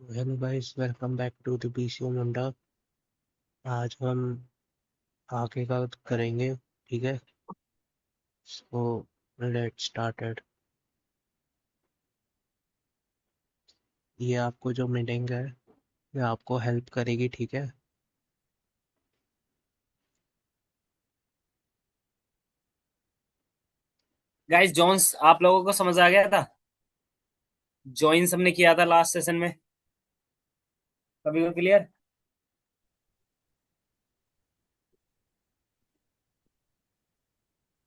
Hello guys, welcome back to the PCO Munda. आज हम आगे का करेंगे। ठीक है, सो लेट स्टार्टेड। ये आपको जो मीटिंग है ये आपको हेल्प करेगी। ठीक है, गाइस जॉन्स आप लोगों को समझ आ गया था। जॉइंस हमने किया था लास्ट सेशन में। सभी को क्लियर?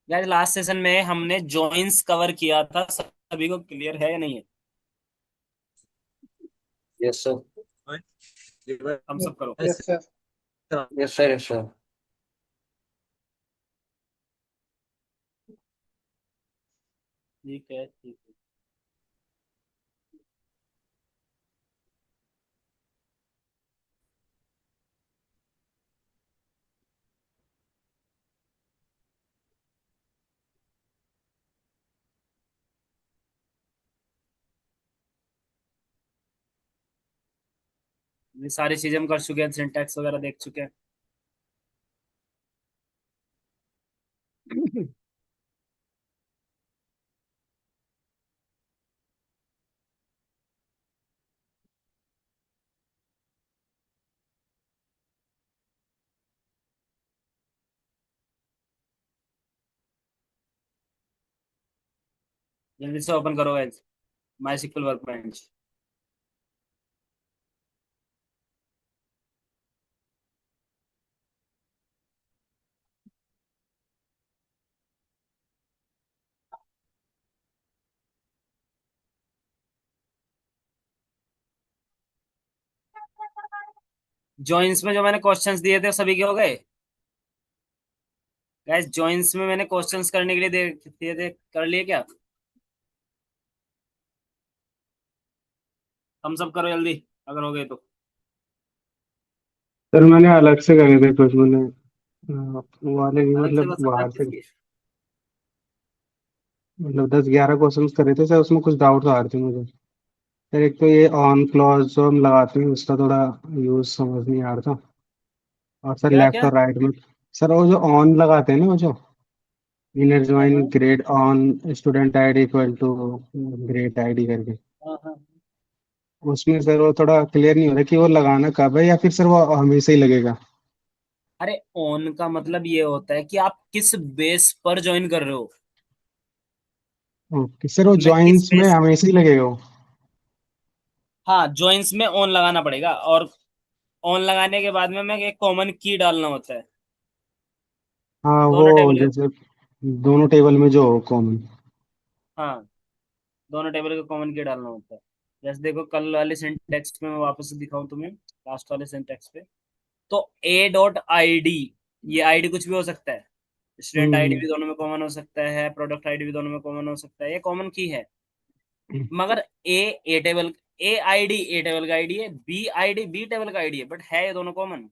गाइस लास्ट सेशन में हमने जॉइंस कवर किया था। सभी को क्लियर है या नहीं है? Yes, sir. हम सब करो। Yes, sir. Yes, sir. Yes, sir. ठीक है, ठीक है। ये सारी चीजें हम कर चुके हैं, सिंटैक्स वगैरह देख चुके हैं। जल्दी से ओपन करो गाइस, मायसीक्वल वर्कबेंच। जॉइंस में जो मैंने क्वेश्चंस दिए थे सभी के हो गए? गाइस जॉइंस में मैंने क्वेश्चंस करने के लिए दिए थे, कर लिए क्या? हम सब करो जल्दी, अगर हो गए तो। सर मैंने अलग से करे थे कुछ मैंने वो वाले भी अलग से मतलब मतलब बाहर से किसके? 10-11 क्वेश्चंस करे थे सर। उसमें कुछ डाउट आ रहे थे मुझे सर। एक तो ये ऑन क्लॉज जो हम लगाते हैं उसका थोड़ा यूज समझ नहीं आ रहा था। और सर क्या लेफ्ट क्या? और राइट में सर वो जो ऑन लगाते हैं ना, वो जो इनर हाँ ज्वाइन हाँ grade on student ID equal to grade ID करके, हाँ हाँ। उसमें सर वो थोड़ा क्लियर नहीं हो रहा कि वो लगाना कब है या फिर सर वो हमेशा ही लगेगा। अरे ऑन का मतलब ये होता है कि आप किस बेस पर ज्वाइन कर रहे हो। ओके सर, वो तुम्हें किस ज्वाइंस में बेस? हमेशा ही लगेगा वो। हाँ, ज्वाइंस में ऑन लगाना पड़ेगा, और ऑन लगाने के बाद में एक कॉमन की डालना होता है हाँ वो दोनों टेबल के। जैसे दोनों टेबल में जो कॉमन। हाँ, दोनों टेबल का कॉमन की डालना होता है। जैसे देखो कल वाले सिंटेक्स में मैं वापस से दिखाऊं तुम्हें, लास्ट वाले सिंटेक्स पे। तो ए डॉट आई डी, ये आईडी कुछ भी हो सकता है। स्टूडेंट आईडी हम्म। भी दोनों में कॉमन हो सकता है, प्रोडक्ट आईडी भी दोनों में कॉमन हो सकता है, ये कॉमन की है। मगर ए ए टेबल, ए टेबल का आईडी है, बी आईडी बी टेबल का आईडी है, बट है ये दोनों कॉमन।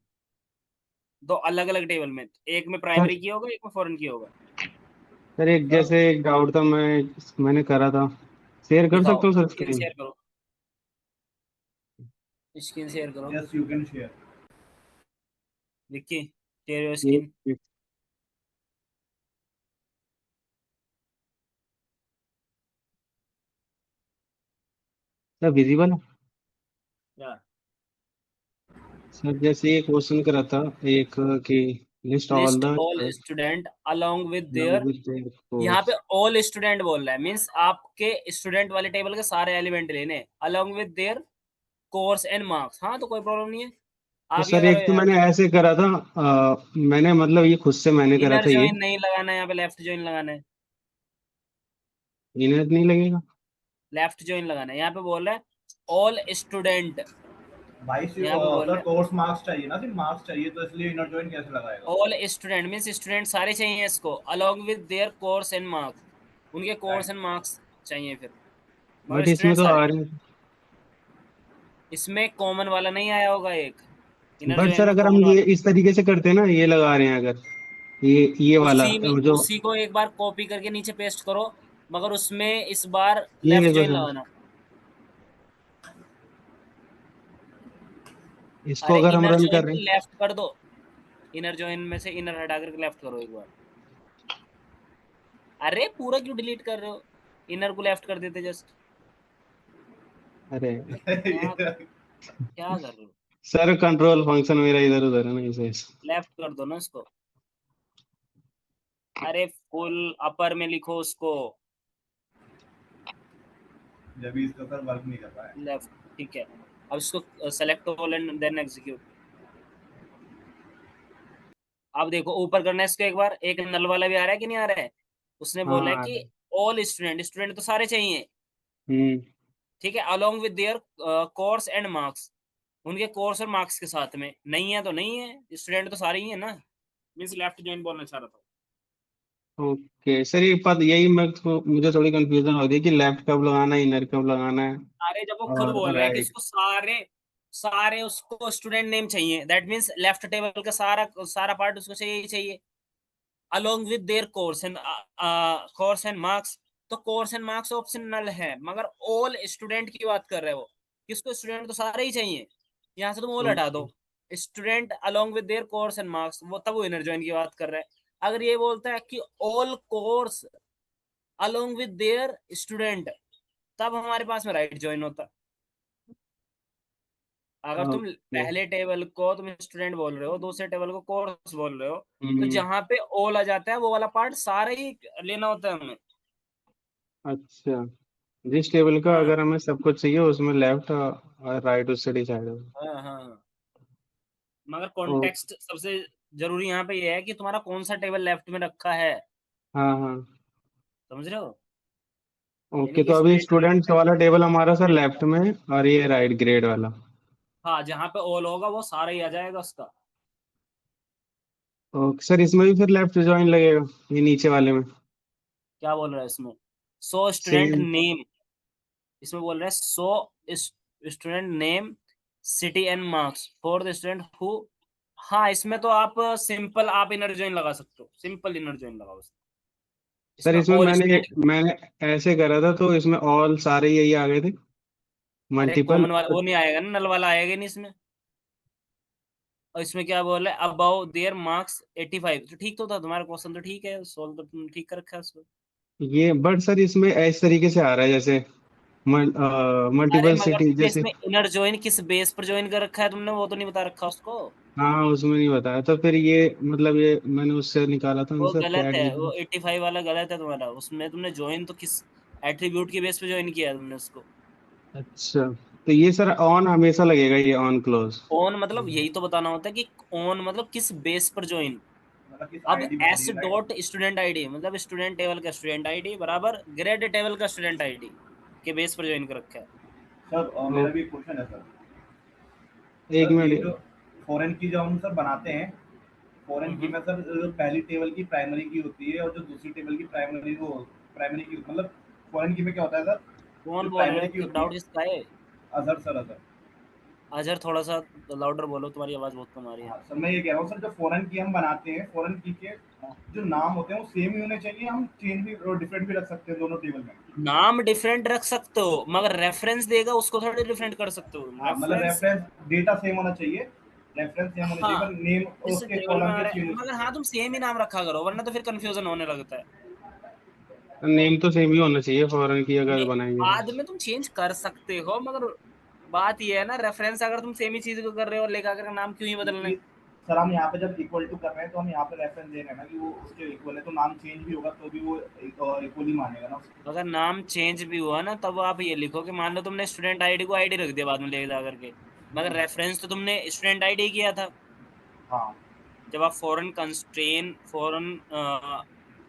दो अलग अलग टेबल में, एक में सर प्राइमरी की होगा, एक में फॉरेन की होगा। सर एक हाँ, जैसे एक डाउट था, मैंने करा था। शेयर कर दिखाओ, सकता हूँ सर स्क्रीन स्क्रीन? शेयर करो, स्क्रीन शेयर करो। Yes, you can share. Vicky, share your ये स्क्रीन। सर विजिबल है? या सर जैसे ये क्वेश्चन करा था एक कि list all list the all student along with along there. with their यहाँ पे course। ऑल स्टूडेंट बोल रहा है, मीन्स आपके स्टूडेंट वाले टेबल के सारे एलिमेंट लेने along with their course and marks. हाँ, तो कोई प्रॉब्लम नहीं है। तो आप क्या सर करो एक तो यार, मैंने ऐसे करा था, मैंने मतलब ये खुद से मैंने करा इनर था ये। ज्वाइन नहीं लगाना है, यहाँ पे लेफ्ट ज्वाइन लगाना है। इन्हें नहीं लगेगा? लेफ्ट ज्वाइन लगाना है, यहाँ पे बोल रहा है ऑल स्टूडेंट। भाई यहाँ पे बोल अगर रहा है कोर्स मार्क्स चाहिए ना, सिर्फ मार्क्स चाहिए तो इसलिए इनर जॉइन कैसे लगाएगा वो? ऑल स्टूडेंट मीन्स स्टूडेंट सारे चाहिए इसको, along with their course and marks. उनके कोर्स राइट। एंड मार्क्स चाहिए फिर, मगर बट इसमें स्टूडेंट तो सारे आ चाहिए। रहे हैं। इसमें कॉमन वाला नहीं आया होगा एक, इनर बट ज्वाइन सर में अगर हम कॉमन ये वाला। इस तरीके से करते हैं ना, ये लगा रहे हैं अगर ये वाला उसी में, वो जो उसी को एक बार कॉपी करके नीचे पेस्ट करो, मगर उसमें इस बार ये लेफ्ट देखो ज्वाइन सर, लगाना। इसको अरे अगर हम इनर रन जॉइन कर रहे को हैं, लेफ्ट कर दो, इनर जॉइन में से इनर हटा करके लेफ्ट करो एक बार। अरे पूरा क्यों डिलीट कर रहे हो, इनर को लेफ्ट कर देते जस्ट। अरे क्या क्या कर रहे हो, सर कंट्रोल फंक्शन मेरा इधर उधर है ना इसे। लेफ्ट कर दो ना इसको। अरे फुल अपर में लिखो उसको, जब भी इसका सर वर्क नहीं कर रहा है। लेफ्ट। ठीक है, अब इसको select all and then execute. अब देखो ऊपर करना है इसको एक बार, एक नल वाला भी आ रहा है कि नहीं आ रहा है। उसने हाँ बोला है आ कि रहा है। ऑल स्टूडेंट, स्टूडेंट तो सारे चाहिए, हम्म। ठीक है, along with their course and marks, उनके कोर्स और मार्क्स के साथ में। नहीं है तो नहीं है, स्टूडेंट तो सारे ही है ना, मींस लेफ्ट जॉइन बोलना चाह रहा था। ओके सर, ये पता यही मुझे थोड़ी कंफ्यूजन हो रही है कि लेफ्ट कब लगाना है, इनर कब लगाना है अरे जब वो खुद और बोल रहा है कि राइट। उसको सारे सारे उसको स्टूडेंट नेम चाहिए, दैट मींस लेफ्ट टेबल का सारा सारा पार्ट उसको चाहिए ही चाहिए, along with their course and marks. तो कोर्स एंड मार्क्स ऑप्शनल है, मगर ऑल स्टूडेंट की बात कर रहे हो, किसको, स्टूडेंट तो सारे ही चाहिए, यहाँ से तुम ऑल हटा दो, okay. Student along with their course and marks, वो तब वो इनर जॉइन की बात कर रहा है। अगर ये बोलता है कि all course along with their student, तब हमारे पास में राइट जॉइन होता। अगर तुम ओके। पहले टेबल को तुम स्टूडेंट बोल रहे हो, दूसरे टेबल को कोर्स बोल रहे हो, तो हम्म। जहां पे ऑल आ जाता है वो वाला पार्ट सारा ही लेना होता है हमें। अच्छा, जिस टेबल का हाँ अगर हमें सब कुछ चाहिए उसमें लेफ्ट और राइट उससे डिसाइड होगा। हाँ हाँ हाँ। मगर ओ। कॉन्टेक्स्ट सबसे जरूरी यहाँ पे ये है कि तुम्हारा कौन सा टेबल लेफ्ट में रखा है, हाँ हाँ। समझ रहे हो। यानी ओके, तो कि अभी स्टूडेंट स्टूडेंट्स लेफ्ट, वाला टेबल हमारा सर लेफ्ट में है और ये राइट ग्रेड वाला। हाँ जहाँ पे ऑल होगा वो सारा ही आ जाएगा उसका। ओके सर, इसमें भी फिर लेफ्ट जॉइन लगेगा ये नीचे वाले में? क्या बोल रहा है इसमें, सो स्टूडेंट सेम। नेम, इसमें बोल रहा है so student name city and marks for the student who. हाँ इसमें तो आप सिंपल आप इनर जॉइन लगा सकते हो, सिंपल इनर जॉइन लगाओ सर इसमें इसमें ऑल मैंने स्टूडेंट। मैंने ऐसे करा था तो इसमें ऑल सारे यही आ गए थे, अरे मल्टीपल। कॉमन वाला वो नहीं आएगा ना, नल वाला आएगा ही नहीं इसमें। और इसमें क्या बोल रहा है, अबाउ देयर मार्क्स 85, तो ठीक तो था, तुम्हारा क्वेश्चन तो ठीक है, सोल्व तो तुम ठीक कर रखा है उसको। ये बट सर इसमें इस तरीके से आ रहा है जैसे अरे मल्टीपल मगर सिटी तुमने जैसे। इसमें इनर जॉइन किस बेस पर ज्वाइन कर रखा है तुमने, वो तो नहीं बता रखा उसको। हाँ उसमें नहीं बताया, तो फिर ये मतलब ये मैंने उससे निकाला था वो आंसर क्या गलत है, वो एग्जीक्यूट। 85 वाला गलत है तुम्हारा, उसमें तुमने ज्वाइन तो किस एट्रीब्यूट के बेस पे ज्वाइन किया है तुमने उसको। अच्छा, तो ये सर ऑन हमेशा लगेगा, ये ऑन क्लोज? ऑन मतलब यही तो बताना होता है कि ऑन मतलब किस बेस पर ज्वाइन। मतलब किस अब आईडी बता रही एस है, राइट? डॉट स्टूडेंट आईडी मतलब स्टूडेंट टेबल का स्टूडेंट आईडी बराबर ग्रेड टेबल का स्टूडेंट आईडी के बेस पर ज्वाइन कर रखा है। सर ओ, मेरा भी एक क्वेश्चन है सर। एक सर ये जो मिनट। फॉरेन की जो हम सर बनाते हैं, फॉरेन की हम्म। में सर पहली टेबल की प्राइमरी की होती है और जो दूसरी टेबल की प्राइमरी वो प्राइमरी की मतलब फॉरेन की में क्या होता है सर, कौन जो बोल रहे प्राइमरी की हो, होती डाउट है। किसका है। अजहर सर, अजहर। अजहर थोड़ा सा लाउडर बोलो, तुम्हारी आवाज बहुत कम आ रही है। हाँ सर, मैं ये कह रहा हूँ सर, जो फॉरेन की हम बनाते हैं, फॉरेन की के हाँ। जो नाम होते हैं वो सेम ही होने चाहिए, हम चेंज भी और डिफरेंट भी रख सकते हैं दोनों टेबल में। नाम डिफरेंट रख सकते हो मगर रेफरेंस देगा उसको थोड़ी डिफरेंट कर सकते हो हाँ मतलब रेफरेंस। रेफरेंस डेटा सेम होना चाहिए, रेफरेंस सेम होना चाहिए, हाँ पर नेम जिस उसके टेबल में कॉलम आ के रहा चेंज है, हो मगर सकते हाँ हैं। तुम सेम ही नाम रखा करो वरना तो फिर कंफ्यूजन होने लगता है। नेम तो सेम ही होना चाहिए फॉरेन की अगर नहीं, बनाएंगे तो। बाद में तुम चेंज कर सकते हो मगर बात ये है ना, रेफरेंस अगर तुम सेम ही चीज को कर रहे हो लेकर कर नाम क्यों ही बदलने। ये सर हम यहाँ पे जब इक्वल टू कर रहे हैं तो हम यहाँ पे रेफरेंस दे रहे हैं ना कि वो उसके इक्वल है, तो नाम चेंज भी होगा तो भी वो इक्वल ही मानेगा ना उसको। अगर नाम चेंज भी हुआ ना तब आप ये लिखो कि मान लो तुमने स्टूडेंट आईडी को आईडी रख दिया बाद में ले जा करके, मगर रेफरेंस तो तुमने स्टूडेंट आईडी किया था। हाँ। जब आप फॉरेन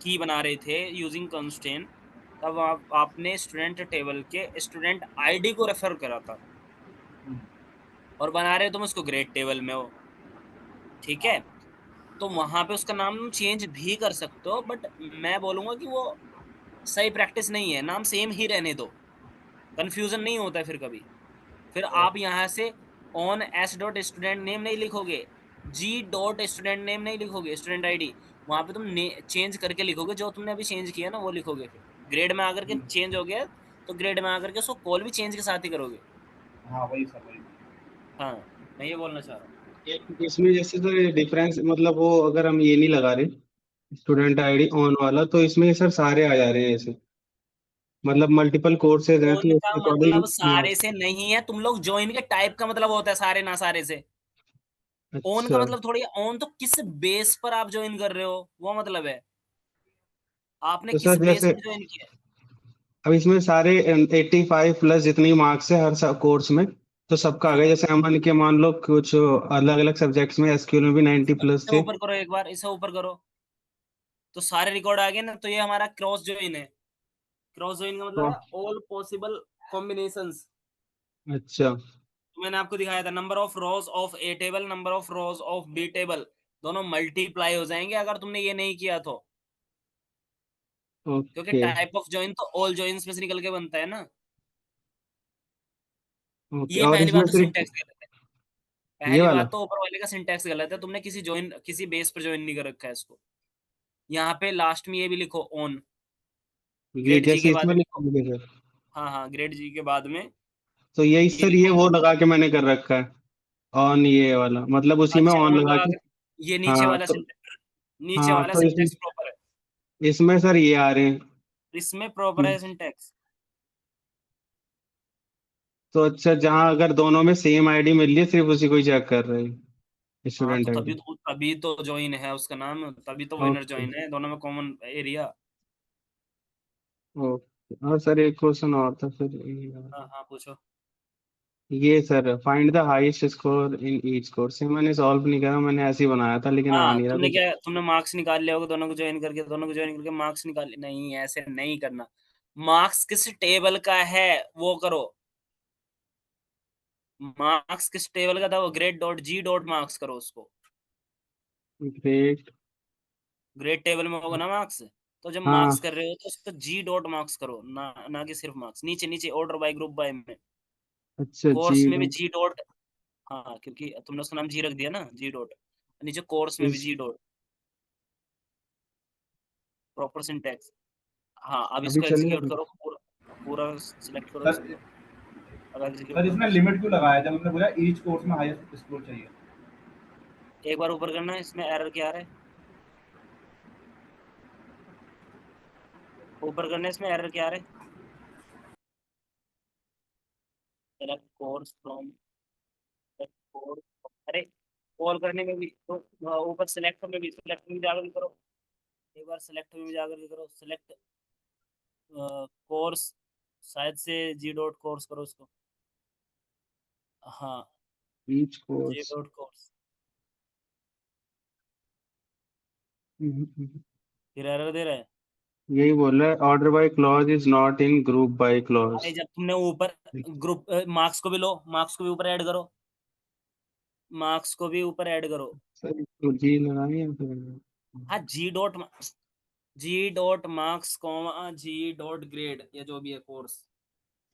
की बना रहे थे यूजिंग कंस्ट्रेन, तब आपने स्टूडेंट टेबल के स्टूडेंट आईडी को रेफर करा था, हम्म, और बना रहे हो तुम उसको ग्रेड टेबल में हो, ठीक है। हाँ। तो वहां पे उसका नाम चेंज भी कर सकते हो, बट मैं बोलूंगा कि वो सही प्रैक्टिस नहीं है, नाम सेम ही रहने दो, कंफ्यूजन नहीं होता है फिर कभी। फिर ओ, आप यहाँ से on S dot student name नहीं लिखोगे, जी डॉट स्टूडेंट नेम नहीं लिखोगे, स्टूडेंट आईडी वहां पे तुम चेंज करके लिखोगे, जो तुमने अभी चेंज किया ना वो लिखोगे। फिर ग्रेड में आकर के हम्म, चेंज हो गया तो ग्रेड में आकर के उसको कॉल भी चेंज के साथ ही करोगे। हाँ वही सर, वही। हाँ मैं ये बोलना चाह रहा हूँ। इसमें जैसे सर डिफरेंस मतलब वो अगर हम ये नहीं लगा रहे स्टूडेंट आईडी ऑन वाला तो इसमें सर सारे आ जा रहे हैं ऐसे मतलब मल्टीपल कोर्सेज हैं तो उनका उसके अकॉर्डिंग। मतलब सारे से नहीं है, तुम लोग ज्वाइन के टाइप का मतलब होता है सारे ना सारे से। ऑन का अच्छा मतलब थोड़ी, ऑन तो किस बेस पर आप ज्वाइन कर रहे हो वो मतलब है, आपने तो किस सर बेस जैसे पर ज्वाइन किया है। अब इसमें सारे 85 प्लस जितनी मार्क्स है हर कोर्स में तो सबका आ हाँ गया हाँ, जैसे अमन के मान लो कुछ अलग अलग सब्जेक्ट्स में एसक्यूएल में भी 90 प्लस इसे थे। ऊपर करो एक बार, इसे ऊपर करो, तो सारे रिकॉर्ड आ गए ना, तो ये हमारा क्रॉस ज्वाइन है। क्रॉस ज्वाइन का मतलब तो है ऑल पॉसिबल कॉम्बिनेशंस। अच्छा तो मैंने आपको दिखाया था number of rows of A table, number of rows of B table, दोनों मल्टीप्लाई हो जाएंगे अगर तुमने ये नहीं किया तो। क्योंकि ओके टाइप ऑफ ज्वाइन तो ऑल ज्वाइंस में से निकल के बनता है ना। ओके ये और पहली इसमें बात तो सिर्फ सिंटैक्स गलत है। ये पहली वाला बात तो ऊपर वाले का सिंटैक्स गलत है, तुमने किसी ज्वाइन किसी बेस पर ज्वाइन नहीं कर रखा है इसको। यहाँ पे लास्ट में ये भी लिखो ऑन, ये ग्रेड जी जैसे के बाद इसमें में लिखो। लिखोगे सर हाँ हाँ, ग्रेड जी के बाद में तो यही ये सर ये लिखो। वो लगा के मैंने कर रखा है ऑन ये वाला मतलब उसी में अच्छा ऑन ऑन लगा लगा के। के, ये नीचे हाँ वाला तो सिंटैक्स, नीचे हाँ वाला तो सिंटैक्स प्रॉपर है, इसमें सर ये आ रहे हैं। इसमें प्रॉपर हम्म, है सिंटैक्स। तो अच्छा जहाँ अगर दोनों में सेम आईडी मिल रही है सिर्फ उसी को ही चेक कर रहे हैं हाँ स्टूडेंट तो आईडी। तभी तो ज्वाइन है उसका नाम, तभी तो विनर ओके ज्वाइन है, दोनों में कॉमन एरिया। ओके और सर एक क्वेश्चन और था फिर हाँ हाँ पूछो। ये sir find the highest score in each course मैंने सॉल्व नहीं करा मैंने ऐसे ही बनाया था लेकिन आ हाँ नहीं रहा तुमने कुछ। क्या, तुमने मार्क्स निकाल लिया होगा दोनों को ज्वाइन करके, दोनों को ज्वाइन करके मार्क्स निकाल, नहीं ऐसे नहीं करना। मार्क्स किस टेबल का है वो करो, मार्क्स किस टेबल का था वो grade dot G dot marks करो उसको। ग्रेट ग्रेड टेबल में होगा ना मार्क्स, तो जब मार्क्स हाँ कर रहे हो तो उसको जी डॉट मार्क्स करो, ना कि सिर्फ मार्क्स, नीचे नीचे ऑर्डर बाय ग्रुप बाय में। अच्छा जी कोर्स में भी जी डॉट, हाँ क्योंकि तुमने उसका नाम जी रख दिया ना, जी डॉट, नीचे कोर्स में भी इस जी डॉट, प्रॉपर सिंटैक्स। हाँ अब अभी इसको चलेगा एग्जीक्यूट फिर। करो, पूरा पूरा सिलेक्ट करो सर इसको। अब एग्जीक्यूट सर करो, इसमें लिमिट क्यों लगाया जब हमने बोला ईच कोर्स में हाईएस्ट स्कोर चाहिए। एक बार ऊपर करना है, इसमें एरर क्या आ रहा है, ऊपर करने इसमें एरर क्या आ रहा है। सेलेक्ट कोर्स फ्रॉम कोर्स, अरे कॉल करने में भी तो ऊपर सेलेक्ट में भी, सेलेक्ट में भी जाकर करो, एक बार सेलेक्ट में भी जाकर करो, सेलेक्ट कोर्स, शायद से जी डॉट कोर्स करो उसको। हाँ ईच जी कोर्स डॉट कोर्स, फिर एरर दे रहा है। यही बोल रहा है order by clause is not in group by clause. अरे जब तुमने ऊपर ग्रुप मार्क्स को भी लो, मार्क्स को भी ऊपर ऐड करो, मार्क्स को भी ऊपर ऐड करो। सर तो जी लगानी है फिर। हाँ जी डॉट मार्क्स कॉमा जी डॉट ग्रेड, या जो भी है कोर्स।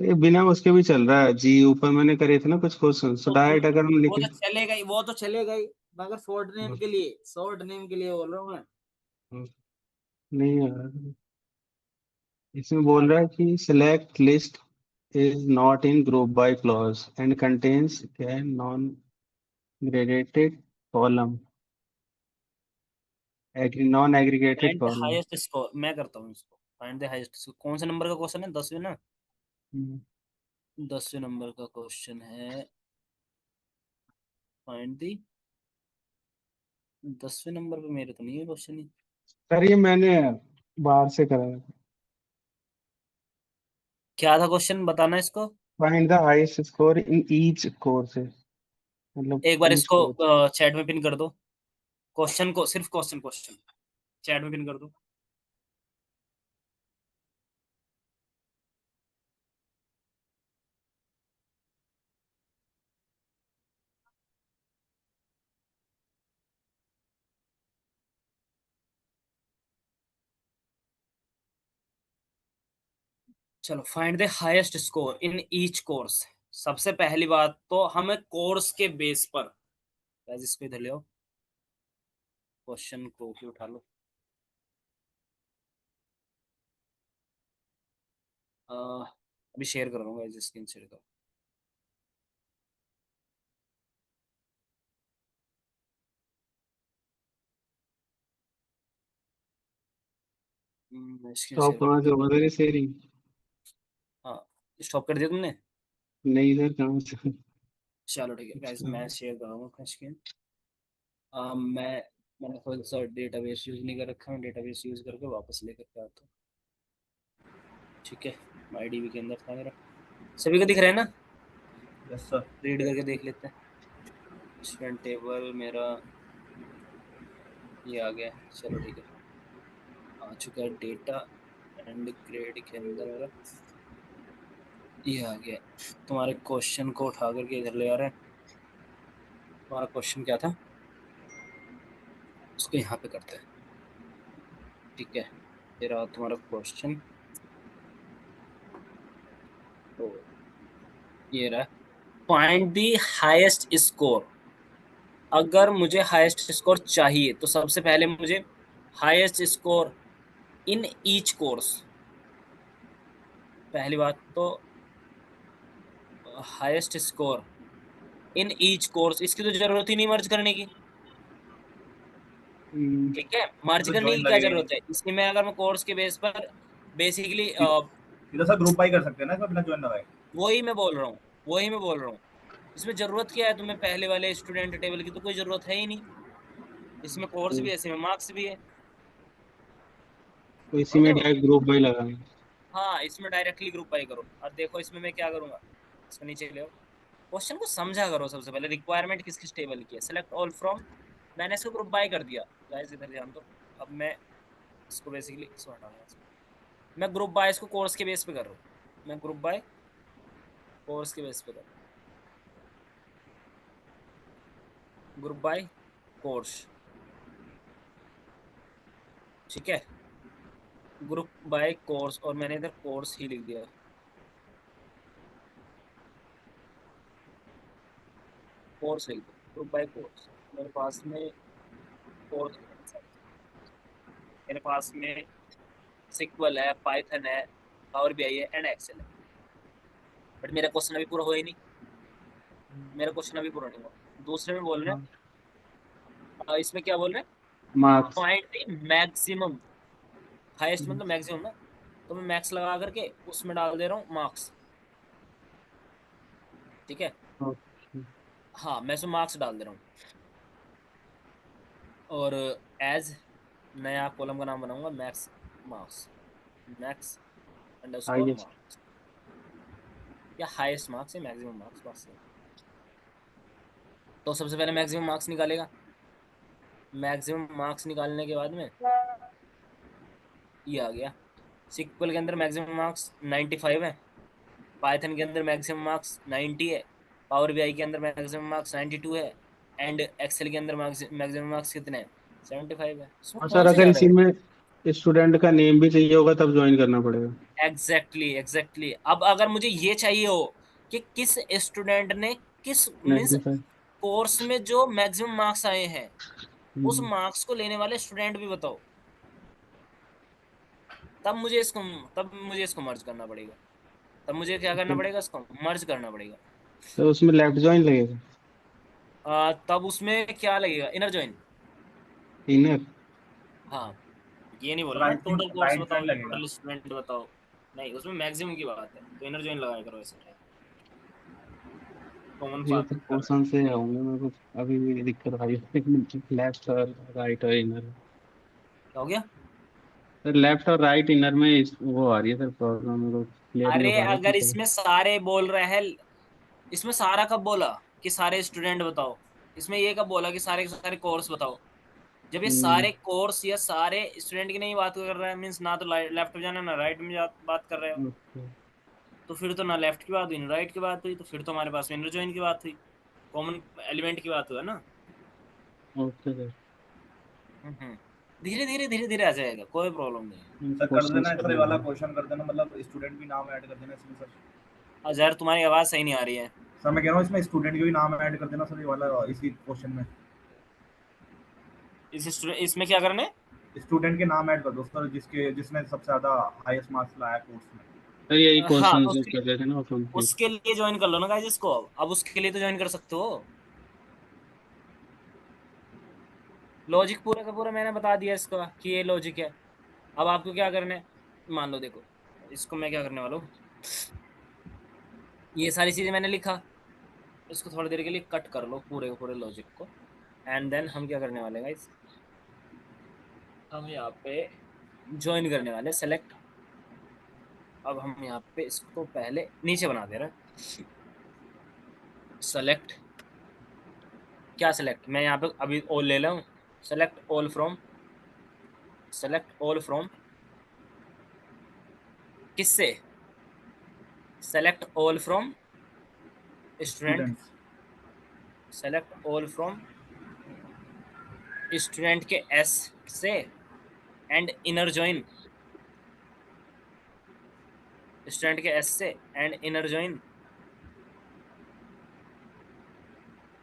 ये बिना उसके भी चल रहा है जी ऊपर मैंने करे थे ना कुछ क्वेश्चन तो तो तुम, डायरेक्ट अगर हम वो लिखे। तो चलेगा ही, वो तो चलेगा ही, मगर शॉर्ट नेम के लिए, शॉर्ट नेम के लिए बोल रहा हूँ मैं। नहीं यार इसमें क्या बोल रहा है कि select list is not in group by clause and contains a non-gradated column, non-aggregated find the column. Highest score, मैं करता हूँ इसको। फाइंड द हाईएस्ट स्कोर, कौन से नंबर का क्वेश्चन है, 10वें ना, हम्म, 10वें नंबर का क्वेश्चन है। फाइंड दी, 10वें नंबर पे मेरे तो नहीं है क्वेश्चन ही। सर ये मैंने बाहर से करा है। क्या था क्वेश्चन, बताना इसको। Find the highest score in each course है मतलब एक बार each इसको course. चैट में पिन कर दो, क्वेश्चन को, सिर्फ क्वेश्चन क्वेश्चन चैट में पिन कर दो। चलो find the highest score in each course. सबसे पहली बात तो हमें कोर्स के बेस पर, गाइस इसको इधर ले आओ, क्वेश्चन को भी उठा लो। अभी शेयर कर रहा हूँ गाइस, स्क्रीन शेयर करो। स्क्रीन तो शेयर कहाँ से कर होगा तेरी शेयरिंग? हाँ, स्टॉप कर दिया तुमने? नहीं सर, कहाँ से? चलो ठीक है गाइस, अच्छा। मैं शेयर करूँगा अपना स्क्रीन। मैंने खुद सा डेटाबेस यूज नहीं कर रखा, मैं डेटाबेस यूज करके वापस लेकर के आता हूँ। ठीक है, आईडीबी के अंदर था मेरा। सभी को दिख रहा है ना? Yes sir. रीड करके देख लेते हैं। स्टूडेंट टेबल मेरा ये आ गया, चलो ठीक है, आ चुका है डेटा एंड ग्रेड के अंदर मेरा ये आ गया। तुम्हारे क्वेश्चन को उठा करके इधर ले आ रहे हैं। तुम्हारा क्वेश्चन क्या था, उसको यहाँ पे करते हैं। ठीक है, ये रहा तुम्हारा क्वेश्चन। तो ये रहा, फाइंड द हाईएस्ट स्कोर। अगर मुझे हाईएस्ट स्कोर चाहिए तो सबसे पहले मुझे highest score in each course, पहली बात तो highest score in each course, इसकी तो जरूरत ही नहीं मर्ज करने की। हम्म, ठीक है, मर्ज तो करने ज्वाइन की क्या लगेगा ही नहीं। जरूरत है इसकी में? अगर मैं कोर्स के बेस पर बेसिकली सीधा सा ग्रुप बाई कर सकते हैं ना इसमें बिना ज्वाइन लगाए। वही मैं बोल रहा हूँ, वही मैं बोल रहा हूँ। इसमें जरूरत क्या है तुम्हें? पहले वाले स्टूडेंट टेबल की तो कोई जरूरत है ही नहीं। इसमें कोर्स भी है, इसमें मार्क्स भी है। तो इसी समझ में रहे हो? डायरेक्ट ग्रुप बाई लगाएंगे। हाँ, इसमें डायरेक्टली ग्रुप बाय करो। और देखो इसमें मैं क्या करूंगा, इसको नीचे ले आओ। क्वेश्चन को समझा करो। सबसे पहले रिक्वायरमेंट किस किस टेबल की है, सेलेक्ट ऑल फ्रॉम। मैंने इसको ग्रुप बाय कर दिया। गाइस इधर ध्यान दो। अब मैं इसको बेसिकली इसको हटा दूंगा। मैं ग्रुप बाय इसको कोर्स के बेस पे कर रहा हूँ। मैं ग्रुप बाय कोर्स के बेस पे कर रहा हूँ, ग्रुप बाय कोर्स। ठीक है, ग्रुप बाय कोर्स, और मैंने इधर कोर्स ही लिख दिया। कोर्स लिख दो, ग्रुप बाय कोर्स। मेरे पास में कोर्स, मेरे पास में सिक्वल है, पाइथन है, पावर बीआई है एंड एक्सेल है। बट मेरा क्वेश्चन अभी पूरा हुआ ही नहीं। मेरा क्वेश्चन अभी पूरा नहीं हुआ। दूसरे में बोल रहे हाँ, हैं, इसमें क्या बोल रहे हैं? Marks. Find the maximum, highest मतलब मैक्सिमम ना। तो मैं मैक्स लगा करके उसमें डाल दे रहा हूँ मार्क्स। ठीक है, ओके। हाँ मैं उसमें मार्क्स डाल दे रहा हूँ। और एज नया कॉलम का नाम बनाऊंगा max marks, max underscore highest. Marks, या हाईएस्ट मार्क्स या मैक्सिमम मार्क्स बस। तो सबसे पहले मैक्सिमम मार्क्स निकालेगा। मैक्सिमम मार्क्स निकालने के बाद में ये आ गया। सिक्वल के अंदर मैक्सिमम मार्क्स 95 है, पाइथन के अंदर मैक्सिमम मार्क्स 90 है, पावर बीआई के अंदर मैक्सिमम मार्क्स 92 है, एंड एक्सेल के अंदर मैक्सिमम मार्क्स कितने हैं? 75 है। इसमें और सर, कौन सी अगर ज्यादा इसी है? में स्टूडेंट का नेम भी चाहिए होगा तब ज्वाइन करना पड़ेगा? Exactly exactly. अब अगर मुझे ये चाहिए हो कि किस स्टूडेंट ने किस मीन्स 95। कोर्स में जो मैक्सिमम मार्क्स आए हैं, उस हम्म, मार्क्स को लेने वाले स्टूडेंट भी बताओ, तब मुझे इसको तब मुझे इसको मर्ज करना पड़ेगा। तब मुझे क्या करना तो, पड़ेगा? इसको मर्ज करना पड़ेगा। तो उसमें लेफ्ट ज्वाइन लगेगा? तब उसमें क्या लगेगा? Inner join. इनर? हाँ, ये नहीं बोला ना राइट टोटल कोर्स राइट बताओ ज्वाइन या लगेगा। टोटल स्टूडेंट बताओ। नहीं, उसमें मैक्सिमम की बात है, तो इनर जॉइन लगाया करो ऐसे। कॉमन ये बात तो कर रहे हैं। क्वेश्चन से आऊंगा मेरे को। अभी भी दिक्कत आ रही है। लेफ्ट और राइट और इनर। क्या हो गया? सर लेफ्ट और राइट इनर में वो आ रही है सर प्रॉब्लम, मेरे को क्लियर नहीं हो अरे पा रहा है अगर ठीक है। इसमें सारे बोल रहे हैं, इसमें सारा कब बोला कि सारे स्टूडेंट बताओ? इसमें ये कब बोला कि सारे के सारे कोर्स बताओ? जब ये हम्म, सारे कोर्स या सारे स्टूडेंट की नहीं बात कर रहा है, मीन्स ना तो लेफ्ट में जाना ना राइट में बात कर रहे हो। ओके। तो फिर तो ना लेफ्ट की बात हुई ना राइट की बात हुई, तो फिर तो हमारे पास इनर जॉइन की बात हुई, कॉमन एलिमेंट की बात हुआ ना। Okay sir. हम्म। धीरे धीरे धीरे धीरे आ जाएगा, कोई प्रॉब्लम नहीं है। सर कर क्वेश्चंस देना सर, ये करने वाला हैं। क्वेश्चन कर देना, मतलब स्टूडेंट भी नाम ऐड कर देना इसमें सर। अजहर तुम्हारी आवाज सही नहीं आ रही है। सर मैं कह रहा हूँ इसमें स्टूडेंट के भी नाम ऐड कर देना सर, ये वाला इसी क्वेश्चन में। इसमें क्या करने? स्टूडेंट के नाम ऐड कर दो सर, जिसने सबसे ज्यादा हाईएस्ट मार्क्स लाया कोर्स में। सर यही हाँ, क्वेश्चन तो जो कर रहे थे ना वो कंप्लीट। उसके लिए ज्वाइन कर लो ना गाइस इसको। अब उसके लिए तो ज्वाइन कर सकते हो। लॉजिक पूरा का पूरा मैंने बता दिया इसका कि ये लॉजिक है। अब आपको क्या करना है, मान लो देखो इसको मैं क्या करने वाला हूँ, ये सारी चीजें मैंने लिखा, इसको थोड़ी देर के लिए कट कर लो पूरे पूरे लॉजिक को, एंड देन हम क्या करने वाले गाइस, हम यहाँ पे ज्वाइन करने वाले सेलेक्ट। अब हम यहाँ पे इसको पहले नीचे बना दे रहे हैं, सेलेक्ट, क्या सेलेक्ट, मैं यहाँ पे अभी ऑल ले रहा हूँ, select all from, select all from किससे, select all from student, students. Select all from student के एस से, एंड इनर ज्वाइन, स्टूडेंट के एस से and inner join,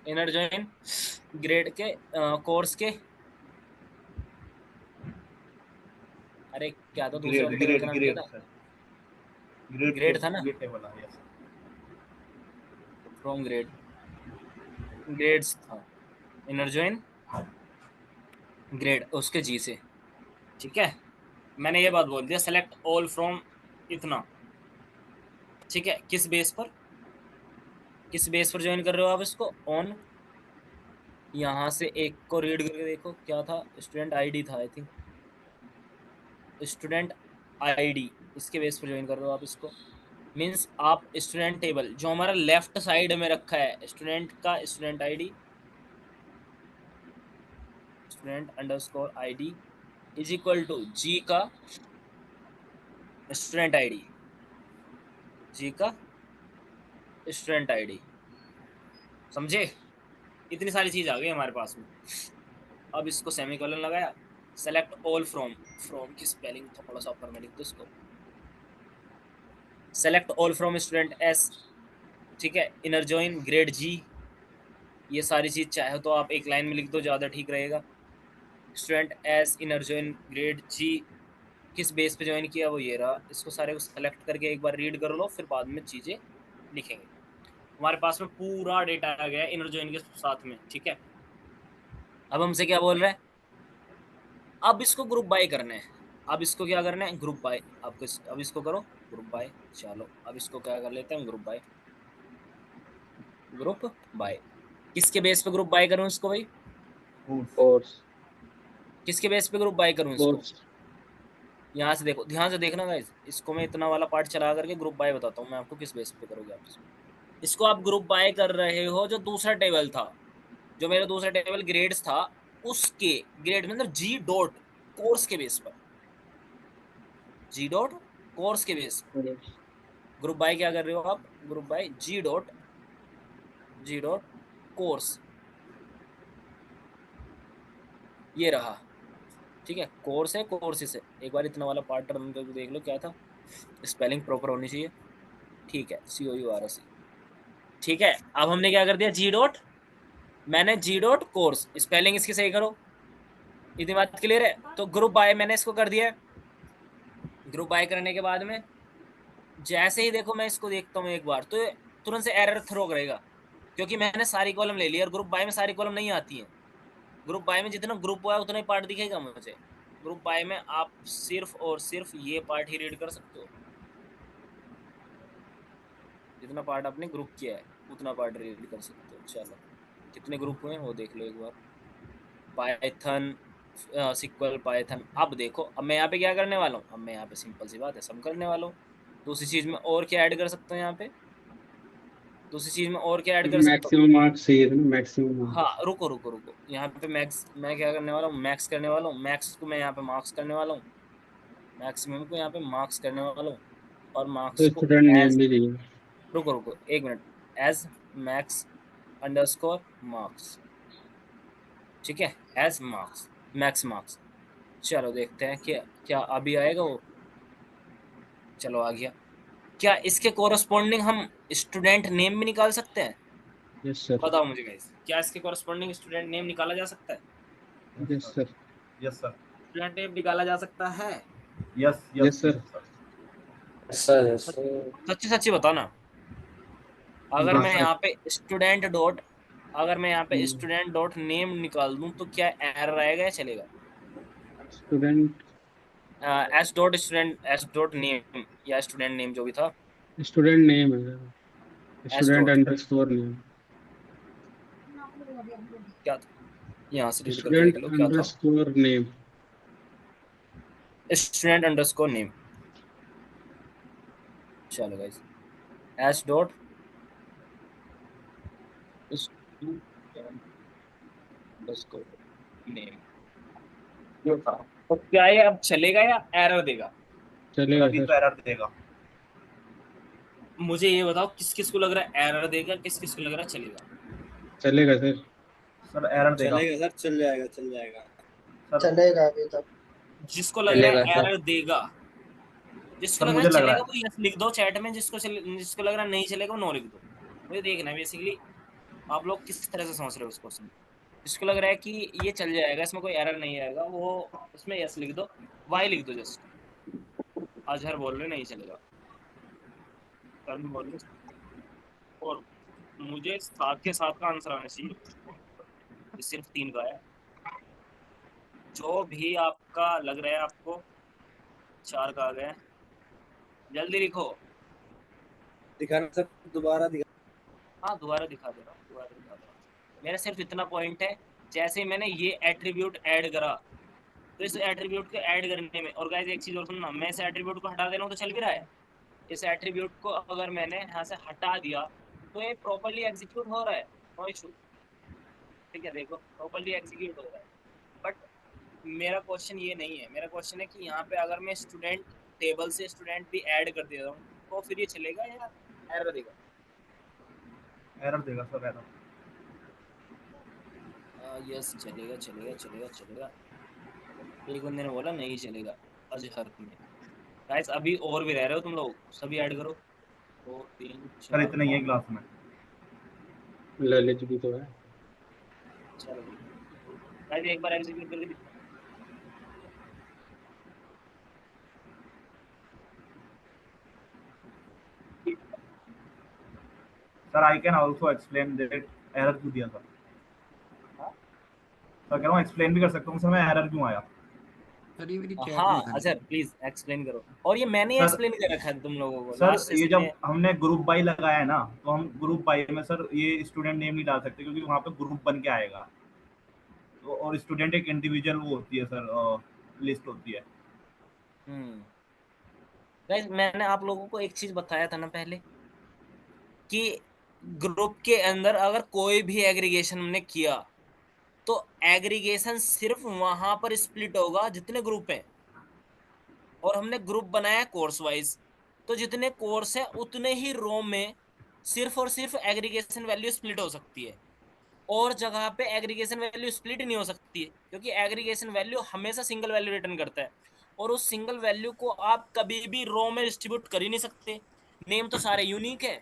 inner join grade के कोर्स के, अरे क्या था दूसरे वाले ग्रेड टेबल का ग्रेड नाम क्या ग्रेड था, सर, ग्रेड ग्रेड था ना, ग्रेड टेबल है, यस फ्रॉम ग्रेड, ग्रेड्स था, इनर ज्वाइन ग्रेड उसके जी से, ठीक है। मैंने ये बात बोल दिया, सेलेक्ट ऑल फ्रॉम इतना, ठीक है। किस बेस पर, किस बेस पर ज्वाइन कर रहे हो आप इसको, ऑन, यहाँ से एक को रीड करके देखो क्या था, स्टूडेंट आईडी था आई थिंक, स्टूडेंट आईडी, इसके बेस पर ज्वाइन कर रहे हो आप इसको, मींस आप स्टूडेंट टेबल जो हमारा लेफ्ट साइड में रखा है स्टूडेंट का, student ID, student underscore ID is equal to G का स्टूडेंट आईडी, जी का स्टूडेंट आईडी, समझे। इतनी सारी चीज आ गई हमारे पास में। अब इसको सेमीकोलन लगाया, सेलेक्ट ऑल फ्रॉम, फ्रॉम की स्पेलिंग थोड़ा सा ऊपर में लिख दो इसको, select all from student S, ठीक है, इनर जॉइन ग्रेड जी, ये सारी चीज चाहे तो आप एक लाइन में लिख दो, ज्यादा ठीक रहेगा। Student S inner join grade G, किस बेस पे ज्वाइन किया वो ये रहा, इसको सारे को सेलेक्ट करके एक बार रीड कर लो, फिर बाद में चीजें लिखेंगे। हमारे पास में पूरा डेटा आ गया इनर जॉइन के साथ में, ठीक है। अब हमसे क्या बोल रहा है, अब इसको ग्रुप बाय करना है, अब इसको क्या करना है, ग्रुप बाय, आपको अब इसको करो ग्रुप बाय, चलो अब इसको क्या कर लेते हैं, ग्रुप बाय, ग्रुप बाय, किसके बेस पे ग्रुप बाय करूं इसको भाई, कोर्स किसके बेस पे ग्रुप बाय करूं इसको, कोर्स यहाँ से देखो, ध्यान से देखना गाइस, इसको मैं इतना वाला पार्ट चला करके ग्रुप बाय बताता हूँ मैं आपको किस बेस पे करोगे आप इसको आप ग्रुप बाय कर रहे हो, जो दूसरा टेबल था, जो मेरा दूसरा टेबल ग्रेड्स था, उसके ग्रेड मतलब जी डॉट कोर्स के बेस पर, जी डॉट कोर्स के बेस पर ग्रुप बाय क्या कर रहे हो आप, group by G dot course, ये रहा, ठीक है। कोर्स है, कोर्स से एक बार इतना वाला पार्ट टर्म करके देख लो क्या था, स्पेलिंग प्रॉपर होनी चाहिए, ठीक है, COURS, ठीक है। अब हमने क्या कर दिया, जी डॉट, मैंने जी डॉट कोर्स, स्पेलिंग इसकी सही करो, इतनी बात क्लियर है। तो ग्रुप बाय मैंने इसको कर दिया, ग्रुप बाय करने के बाद में जैसे ही देखो मैं इसको देखता हूँ एक बार, तो तुरंत से एरर थ्रो करेगा, क्योंकि मैंने सारी कॉलम ले ली और ग्रुप बाय में सारी कॉलम नहीं आती है। ग्रुप बाय में जितना ग्रुप हुआ है उतना ही पार्ट दिखेगा मुझे, ग्रुप बाय में आप सिर्फ और सिर्फ ये पार्ट ही रीड कर सकते हो, जितना पार्ट आपने ग्रुप किया है उतना पार्ट रीड कर सकते हो। चलो कितने ग्रुप हुए वो देख लो एक बार, पाइथन सिक्वल पाइथन। अब देखो, अब मैं यहाँ पे क्या करने वाला हूँ, अब मैं यहाँ पे सिंपल सी बात है सम करने वाला हूँ। दूसरी चीज में और क्या ऐड कर सकता हूँ यहाँ पे, दूसरी चीज में और क्या ऐड कर सकता हूँ, मैक्सिमम मार्क्स चाहिए था ना, मैक्सिमम हाँ मार्क्स। रुको रुको रुको, यहाँ पे मैक्स मैं क्या करने वाला हूँ, मैक्स करने वाला हूँ, मैक्स को मैं यहाँ पे मार्क्स करने वाला हूँ, मैक्सिमम को यहाँ पे मार्क्स करने वाला हूँ, और मार्क्स तो को स्टूडेंट नेम एज, भी चाहिए। रुको रुको एक minute, as max underscore marks, ठीक है, एज मार्क्स, मैक्स मार्क्स। चलो देखते हैं क्या क्या अभी आएगा वो, चलो आ गया। क्या इसके कोरस्पॉन्डिंग हम स्टूडेंट नेम भी निकाल सकते हैं, यस सर, बताओ मुझे गाइस, क्या इसके कोरस्पॉन्डिंग स्टूडेंट नेम निकाला जा सकता है, yes sir, yes sir, student name निकाला जा सकता है, yes yes sir. Sir sir सच्ची सच्ची बताओ ना। अगर मैं बस यहाँ पे स्टूडेंट डॉट, अगर मैं यहाँ पे सर, स्टूडेंट डॉट नेम निकाल दूं तो क्या एरर आएगा या चलेगा, student S dot student, S dot name या स्टूडेंट नेम जो भी था, स्टूडेंट नेम है, S student dot underscore name, क्या था, यहाँ से रीड करके स्टूडेंट देख लो क्या था, underscore name. Student underscore name. चलो guys, S dot underscore name, तो क्या ये अब चलेगा या एरर देगा? चलेगा अभी सर, तो एरर देगा। मुझे ये बताओ किस किस को लग रहा है एरर देगा, किस किस को लग रहा है चलेगा? चलेगा सर। सर एरर देगा। चलेगा सर, चल जाएगा, चल जाएगा। सर चलेगा अभी तक। जिसको लग रहा चलेगा है सर। एरर देगा, जिसको सर लग रहा है मुझे लग रहा चलेगा है। वो यस लिख दो चैट में, जिसको लग रहा है नहीं चलेगा वो नो लिख दो। मुझे देखना है बेसिकली आप लोग किस तरह से समझ रहे हो उस क्वेश्चन। जिसको लग रहा है कि ये चल जाएगा, इसमें कोई एरर नहीं आएगा, वो उसमें यस लिख दो, वाई लिख दो जस्ट। अजहर बोल रहे नहीं चलेगा, कर्म बोल रहे, और मुझे 7 के 7 का आंसर आना चाहिए, ये सिर्फ 3 का है। जो भी आपका लग रहा है आपको 4 का आ गया है, जल्दी लिखो। दिखाना सर, दोबारा दिखा। हाँ दोबारा दिखा दे रहा हूँ, दोबारा दिखा दे रहा हूँ। मेरा सिर्फ इतना पॉइंट है, जैसे ही मैंने ये एट्रीब्यूट ऐड करा, तो इस एट्रीब्यूट को ऐड करने में, और गाइस एक चीज और सुनना, मैं इस एट्रीब्यूट को हटा दे रहा हूँ तो चल भी रहा है। इस एट्रीब्यूट को अगर मैंने यहाँ से हटा दिया तो ये प्रॉपर्ली एग्जीक्यूट हो रहा है, नो इशू। ठीक है, देखो प्रॉपर्ली एग्जीक्यूट हो रहा है। बट मेरा क्वेश्चन ये नहीं है, मेरा क्वेश्चन है कि यहाँ पे अगर मैं स्टूडेंट टेबल से स्टूडेंट भी ऐड कर देता हूँ तो फिर ये चलेगा या एरर देगा? एरर देगा सर, एरर। यस चलेगा चलेगा चलेगा चलेगा। एक बंदे ने बोला नहीं चलेगा, अजहर ने। गाइस अभी और भी रह रहे हो तुम लोग, सभी ऐड करो। 2 3 सर 4 इतना ही है 5। क्लास में। ललित भी तो है। चलो गाइस एक बार एग्जीक्यूट करके दिखाओ। Sir I can also explain that error क्यों दिया सर। हाँ? सर कह रहा हूँ एक्सप्लेन भी कर सकता हूँ सर मैं एरर क्यों आया। सर ये मेरी चैट हाँ में था। अजहर प्लीज एक्सप्लेन करो, और ये मैंने सर एक्सप्लेन कर रखा है तुम लोगों को सर लास्ट ये सेशन जब में। हमने ग्रुप बाई लगाया है ना, तो हम ग्रुप बाई में सर ये स्टूडेंट नेम नहीं डाल सकते क्योंकि वहाँ पे ग्रुप बन के आएगा। तो और स्टूडेंट एक इंडिविजुअल वो होती है सर, लिस्ट होती है। गाइस मैंने आप लोगों को एक चीज बताया था ना पहले, कि ग्रुप के अंदर अगर कोई भी एग्रीगेशन हमने किया तो एग्रीगेशन सिर्फ वहां पर स्प्लिट होगा जितने ग्रुप हैं, और हमने ग्रुप बनाया कोर्स वाइज, तो जितने कोर्स है उतने ही रो में सिर्फ और सिर्फ एग्रीगेशन वैल्यू स्प्लिट हो सकती है, और जगह पे एग्रीगेशन वैल्यू स्प्लिट नहीं हो सकती है, क्योंकि एग्रीगेशन वैल्यू हमेशा सिंगल वैल्यू रिटर्न करता है, और उस सिंगल वैल्यू को आप कभी भी रो में डिस्ट्रीब्यूट कर ही नहीं सकते। नेम तो सारे यूनिक है,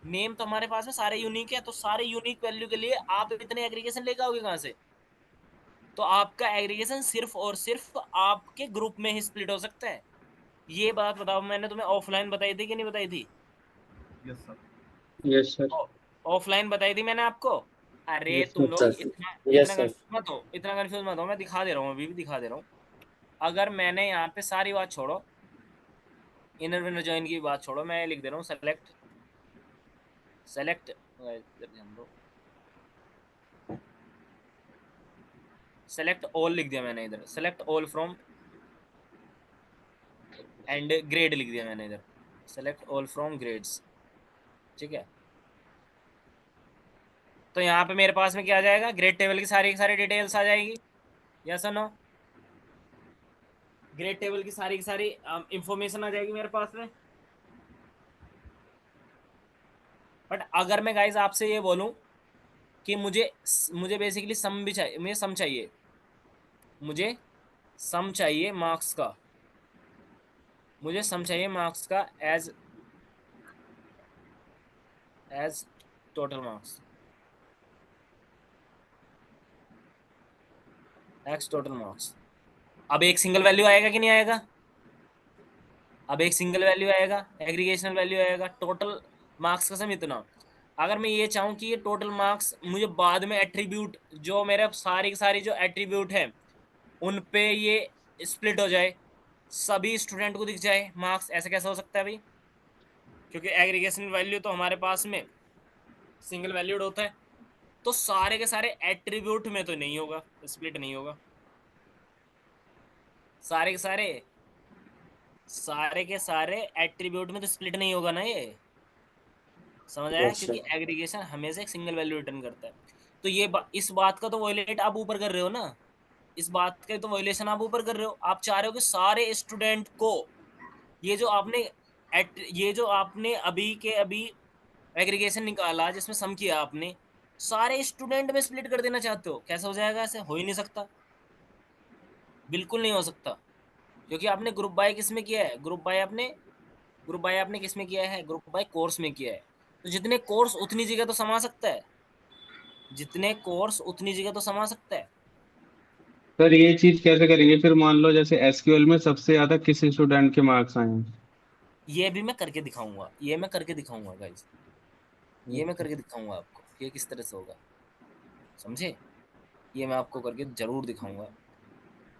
नेम तो हमारे पास में सारे यूनिक है, तो सारे यूनिक वैल्यू के लिए आप इतने एग्रीगेशन लेके आओगे कहां से? तो आपका एग्रीगेशन सिर्फ और सिर्फ आपके ग्रुप में ही स्प्लिट हो सकता है। ये बात बताओ, मैंने तुम्हें ऑफलाइन बताई थी कि नहीं बताई थी? Yes sir. Yes sir. Offline बताई थी मैंने आपको। अरे यस तुम सर। लोग सर इतना यस इतना सर। कंफ्यूज मत हो, इतना कंफ्यूज मत हो, मैं दिखा दे रहा हूँ, अभी भी दिखा दे रहा हूँ। अगर मैंने यहाँ पे सारी बात छोड़ो, इनर विनर ज्वाइन की बात छोड़ो, मैं लिख दे रहा हूँ सेलेक्ट, सेलेक्ट सेलेक्ट ऑल लिख दिया मैंने इधर, select all from and grade लिख दिया मैंने इधर, सेलेक्ट ऑल फ्रॉम ग्रेड्स। ठीक है, तो यहाँ पे मेरे पास में क्या आ जाएगा, ग्रेड टेबल की सारी डिटेल्स आ जाएगी, यस और नो? ग्रेड टेबल की सारी इंफॉर्मेशन आ जाएगी मेरे पास में। बट अगर मैं गाइज आपसे ये बोलूं कि मुझे मुझे बेसिकली सम भी चाहिए, मुझे सम चाहिए, मुझे सम चाहिए मार्क्स का, मुझे सम चाहिए मार्क्स का as total marks, X total marks. अब एक सिंगल वैल्यू आएगा कि नहीं आएगा? अब एक सिंगल वैल्यू आएगा, एग्रीगेशनल वैल्यू आएगा, टोटल मार्क्स का सम इतना। अगर मैं ये चाहूँ कि ये टोटल मार्क्स मुझे बाद में एट्रीब्यूट, जो मेरे सारी की सारी जो एट्रीब्यूट है उन पे ये स्प्लिट हो जाए, सभी स्टूडेंट को दिख जाए मार्क्स, ऐसे कैसे हो सकता है भाई? क्योंकि एग्रीगेशन वैल्यू तो हमारे पास में सिंगल वैल्यूड होता है, तो सारे के सारे एट्रीब्यूट में तो नहीं होगा, स्प्लिट नहीं होगा। सारे के सारे एट्रीब्यूट में तो स्प्लिट नहीं होगा ना ये, समझ आया? यस क्योंकि सर। एग्रीगेशन हमेशा एक सिंगल वैल्यू रिटर्न करता है। तो इस बात का तो वॉयलेट आप ऊपर कर रहे हो ना, इस बात का तो वॉयलेशन आप ऊपर कर रहे हो। आप चाह रहे हो कि सारे स्टूडेंट को ये जो आपने ये जो आपने अभी के अभी एग्रीगेशन निकाला जिसमें सम किया आपने, सारे स्टूडेंट में स्प्लिट कर देना चाहते हो। कैसे हो जाएगा? ऐसे हो ही नहीं सकता, बिल्कुल नहीं हो सकता। क्योंकि आपने ग्रुप बाय किस में किया है? ग्रुप बाय आपने किस में किया है? ग्रुप बाय कोर्स में किया है। तो जितने कोर्स उतनी जगह तो समा सकता है, जितने कोर्स उतनी जगह तो समा सकता है। सर ये चीज कैसे करेंगे फिर? मान लो जैसे एसक्यूएल में सबसे ज्यादा किस स्टूडेंट के मार्क्स आए हैं? ये भी मैं करके दिखाऊंगा, ये मैं करके दिखाऊंगा गाइस, ये मैं करके दिखाऊंगा आपको ये किस तरह से होगा, समझे? ये मैं आपको करके जरूर दिखाऊंगा।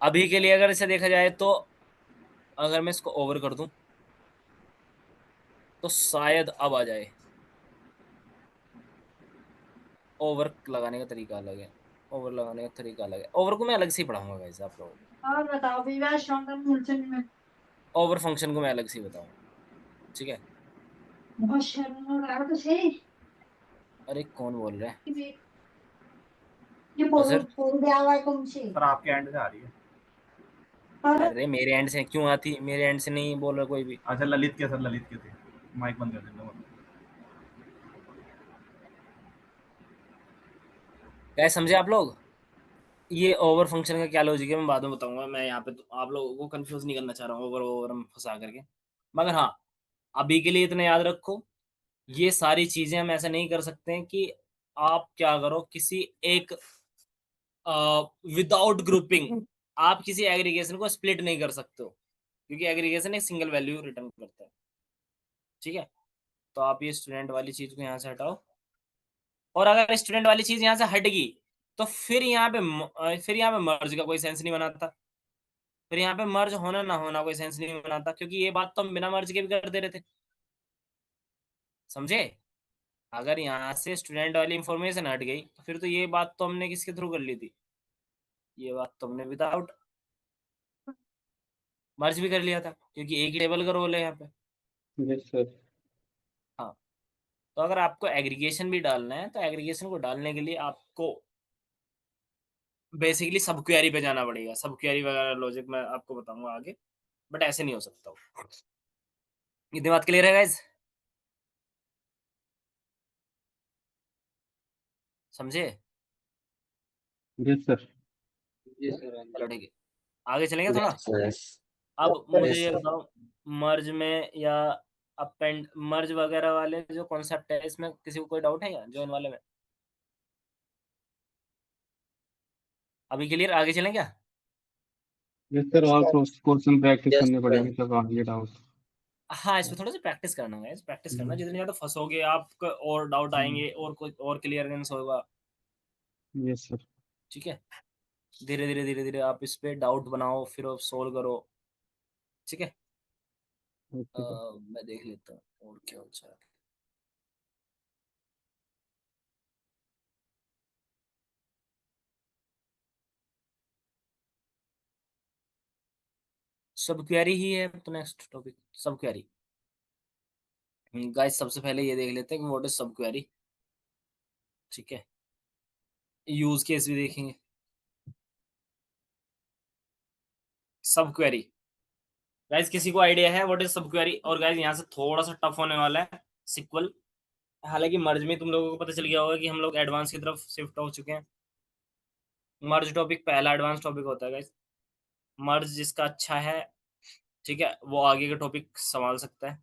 अभी के लिए अगर इसे देखा जाए तो अगर मैं इसको ओवर कर दूं तो शायद अब आ जाए। ओवर लगाने का तरीका अलग है, ओवर लगाने का तरीका अलग है। ओवर को मैं अलग से ही पढ़ाऊंगा गाइस आप लोगों और बताओ विवाह शौंकन मुलचन में को। ओवर फंक्शन को मैं अलग से ही बताऊंगा, ठीक है? बहुत शर्म हो रहा है तो सही अरे कौन बोल रहा है? कि ये तो पूर्व सर, पूर्व ब्याह हुआ है कौन सी सर आपके एंड से आ रही है। और अरे मेरे एंड से क्यों आती? मेरे एंड से नहीं बोल रहा कोई भी। अच्छा ललित के, सर ललित के थे। माइक बंद कर देता हूँ। क्या समझे आप लोग? ये ओवर फंक्शन का क्या लॉजिक है मैं बाद में बताऊंगा। मैं यहाँ पे तो आप लोगों को कंफ्यूज नहीं करना चाह रहा हूँ ओवर ओवर में फंसा करके। मगर हाँ, अभी के लिए इतना याद रखो, ये सारी चीजें हम ऐसा नहीं कर सकते हैं कि आप क्या करो किसी एक विदाउट ग्रुपिंग आप किसी एग्रीगेशन को स्प्लिट नहीं कर सकते हो, क्योंकि एग्रीगेशन एक सिंगल वैल्यू रिटर्न करता है, ठीक है? तो आप ये स्टूडेंट वाली चीज को यहाँ से हटाओ, और अगर स्टूडेंट वाली चीज यहाँ से हट गई तो फिर यहाँ पे मर्ज का कोई सेंस नहीं बनाता। फिर यहाँ पे मर्ज होना ना होना कोई सेंस नहीं बनाता, क्योंकि ये बात तो हम बिना मर्ज के भी कर दे रहे थे, समझे? अगर यहाँ से स्टूडेंट वाली इंफॉर्मेशन हट गई तो फिर तो ये बात तो हमने किसके थ्रू कर ली थी? ये बात तो हमने विदाउट मर्ज भी कर लिया था, क्योंकि एक ही टेबल का रोल है यहाँ पे। Yes sir. हाँ, तो अगर आपको एग्रीगेशन भी डालना है तो एग्रीगेशन को डालने के लिए आपको बेसिकली सब क्वेरी पे जाना पड़ेगा। सब क्वेरी वगैरह लॉजिक मैं आपको बताऊंगा आगे, बट ऐसे नहीं हो सकता। इतनी बात क्लियर है गाइज? समझे? Yes sir. चलो ठीक है, आगे चलेंगे थोड़ा। अब मुझे ये बताओ, मर्ज में या अपेंड मर्ज वगैरह वाले जो कॉन्सेप्ट है इसमें किसी को कोई डाउट है क्या जॉइन वाले में? अभी क्लियर, आगे चलें क्या? यस सर, और क्वेश्चन प्रैक्टिस करनी पड़ेगी तब आगे डाउट। हाँ, इसमें थोड़ा सा प्रैक्टिस करना है, प्रैक्टिस करना। जितने ज्यादा फंसोगे आप और डाउट आएंगे और कुछ और क्लियरेंस होगा, यस सर। ठीक है? धीरे धीरे आप इस पे डाउट बनाओ फिर आप सोल्व करो, ठीक है? Okay sir. मैं देख लेता हूँ और क्या हो रहा है। सब क्वेरी ही है तो नेक्स्ट टॉपिक सब क्वेरी। गाइस सबसे पहले ये देख लेते हैं कि व्हाट इज सब क्वेरी, ठीक है? यूज केस भी देखेंगे। सब क्वेरी, गाइस किसी को आइडिया है व्हाट इज सब क्वेरी? और गाइस यहाँ से थोड़ा सा टफ होने वाला है सिक्वल। हालांकि मर्ज में तुम लोगों को पता चल गया होगा कि हम लोग एडवांस की तरफ शिफ्ट हो चुके हैं। मर्ज टॉपिक पहला एडवांस टॉपिक होता है गाइस। मर्ज जिसका अच्छा है, ठीक है, वो आगे का टॉपिक संभाल सकता है।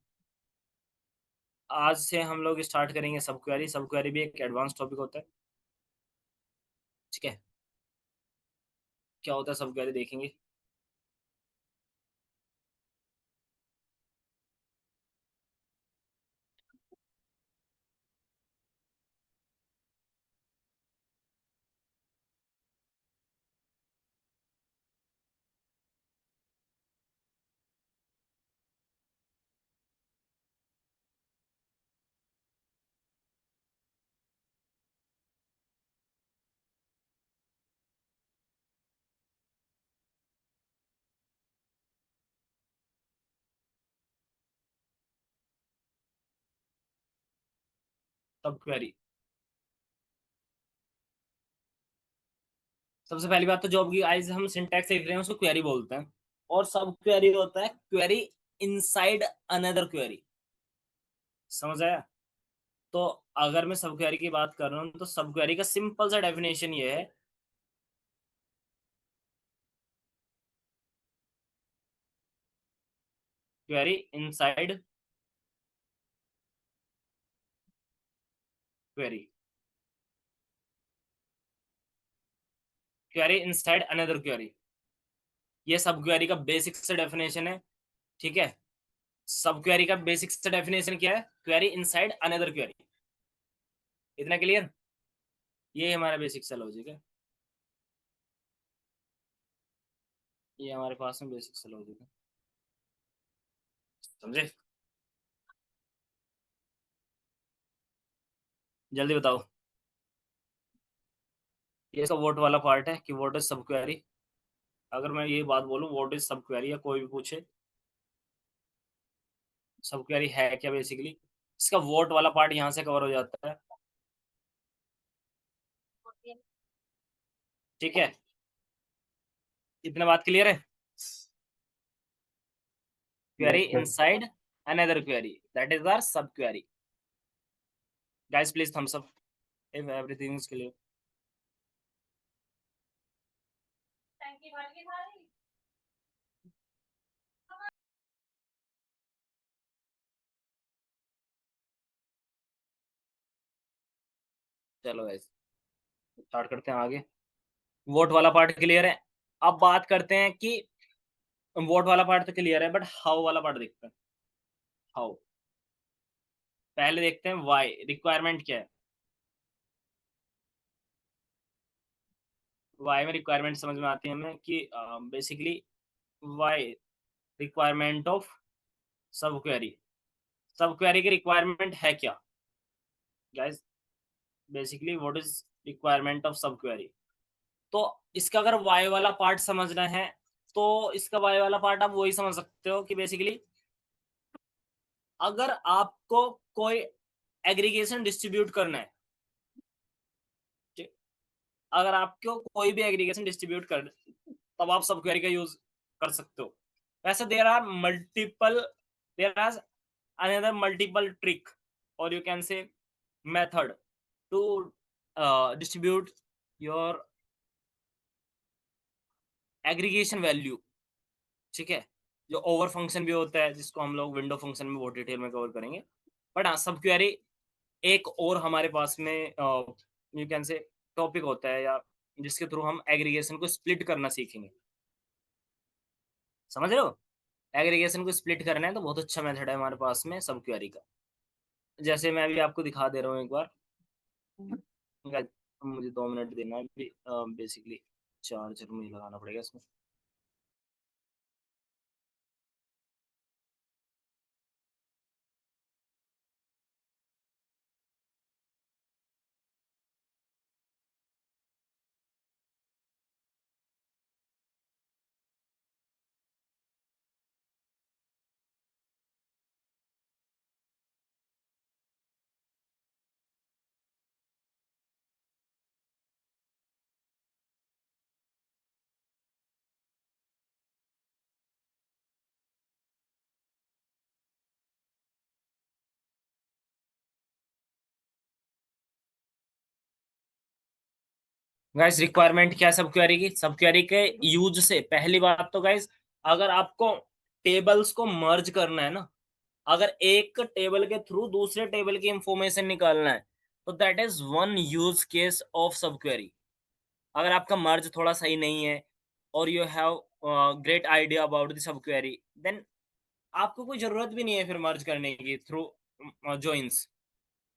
आज से हम लोग स्टार्ट करेंगे सब क्वेरी। सब क्वेरी भी एक एडवांस टॉपिक होता है, ठीक है? क्या होता है सब क्वेरी देखेंगे। सब क्वेरी। सबसे पहली बात तो जॉब की आज हम सिंटैक्स देख रहे हैं उसको क्वेरी बोलते हैं, और सब क्वेरी होता है क्वेरी इनसाइड अनदर क्वेरी। समझ आया? तो अगर मैं सब क्वेरी की बात कर रहा हूँ तो सब क्वेरी का सिंपल सा डेफिनेशन ये है, query inside query, query inside another query, ये सब क्वेरी का बेसिक से डेफिनेशन है। ठीक है, सब क्वेरी का बेसिक से डेफिनेशन क्या है? Query inside another query. इतना क्लियर? ये हमारा बेसिक सा लॉजिक है, ये हमारे पास में बेसिक सा लॉजिक है। समझे? जल्दी बताओ। ये सब वोट वाला पार्ट है कि व्हाट इज सब क्वेरी। अगर मैं ये बात बोलूं व्हाट इज सब क्वेरी, या कोई भी पूछे सब क्वेरी है क्या, बेसिकली इसका वोट वाला पार्ट यहाँ से कवर हो जाता है। ठीक है, इतना बात क्लियर है? Query yes sir. Inside another query, that is our sub query. Guys please thumbs up if everything is clear. चलो गाइस स्टार्ट करते हैं आगे। वोट वाला पार्ट क्लियर है। अब बात करते हैं कि वोट वाला पार्ट तो क्लियर है, बट हाउ वाला पार्ट देखते हैं। हाउ पहले देखते हैं, वाई रिक्वायरमेंट क्या है। वाई में रिक्वायरमेंट समझ में आती है हमें कि basically Y requirement of sub query. सब क्वेरी की रिक्वायरमेंट है क्या guys? Basically what is requirement of sub query. तो इसका अगर वाई वाला पार्ट समझना है तो इसका वाई वाला पार्ट आप वही समझ सकते हो कि बेसिकली अगर आपको कोई एग्रीगेशन डिस्ट्रीब्यूट करना है, अगर आपको कोई भी एग्रीगेशन डिस्ट्रीब्यूट कर, तब आप सब क्वेरी का यूज कर सकते हो। वैसे there are another multiple trick, और you can say method to distribute your aggregation value. ठीक है, जो ओवर फंक्शन भी होता है जिसको हम लोग विंडो फंक्शन में बहुत डिटेल में कवर करेंगे। बट हाँ, सब क्वेरी एक और हमारे पास में यू कैन से टॉपिक होता है, या जिसके थ्रू हम एग्रीगेशन को स्प्लिट करना सीखेंगे। समझ रहे हो? एग्रीगेशन को स्प्लिट करना है तो बहुत अच्छा मेथड है हमारे पास में सब क्वेरी का। जैसे मैं अभी आपको दिखा दे रहा हूँ एक बार। Guys, मुझे 2 मिनट देना है, बेसिकली चार्जर मुझे लगाना पड़ेगा इसमें। गाइस रिक्वायरमेंट क्या है सब क्वेरी की? सब क्वेरी के यूज से पहली बात तो गाइस, अगर आपको टेबल्स को मर्ज करना है ना, अगर एक टेबल के थ्रू दूसरे टेबल की इंफॉर्मेशन निकालना है, तो that is one use case of sub query. अगर आपका मर्ज थोड़ा सही नहीं है और you have great idea about the sub query, then आपको कोई जरूरत भी नहीं है फिर मर्ज करने की थ्रू जॉइंस।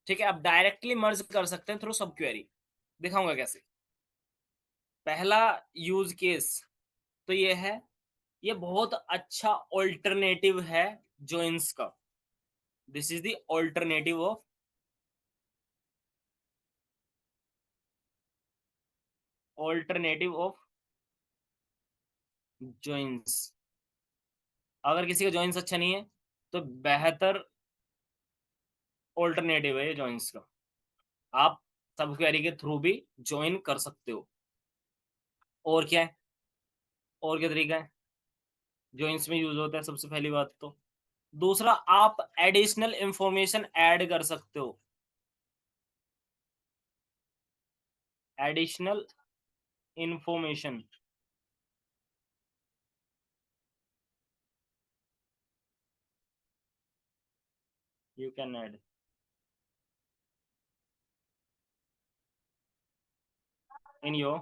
ठीक है, आप डायरेक्टली मर्ज कर सकते हैं थ्रू सब क्वेरी। दिखाऊंगा कैसे। पहला यूज केस तो ये है, ये बहुत अच्छा ऑल्टरनेटिव है जॉइंस का। This is the alternative of joins. अगर किसी का जॉइंस अच्छा नहीं है तो बेहतर ऑल्टरनेटिव है ये जॉइंस का। आप सब क्वेरी के थ्रू भी ज्वाइन कर सकते हो। और क्या है, और क्या तरीका है जो इसमें यूज होता है? सबसे पहली बात तो, दूसरा, आप एडिशनल इंफॉर्मेशन ऐड कर सकते हो। Additional information, you can add in your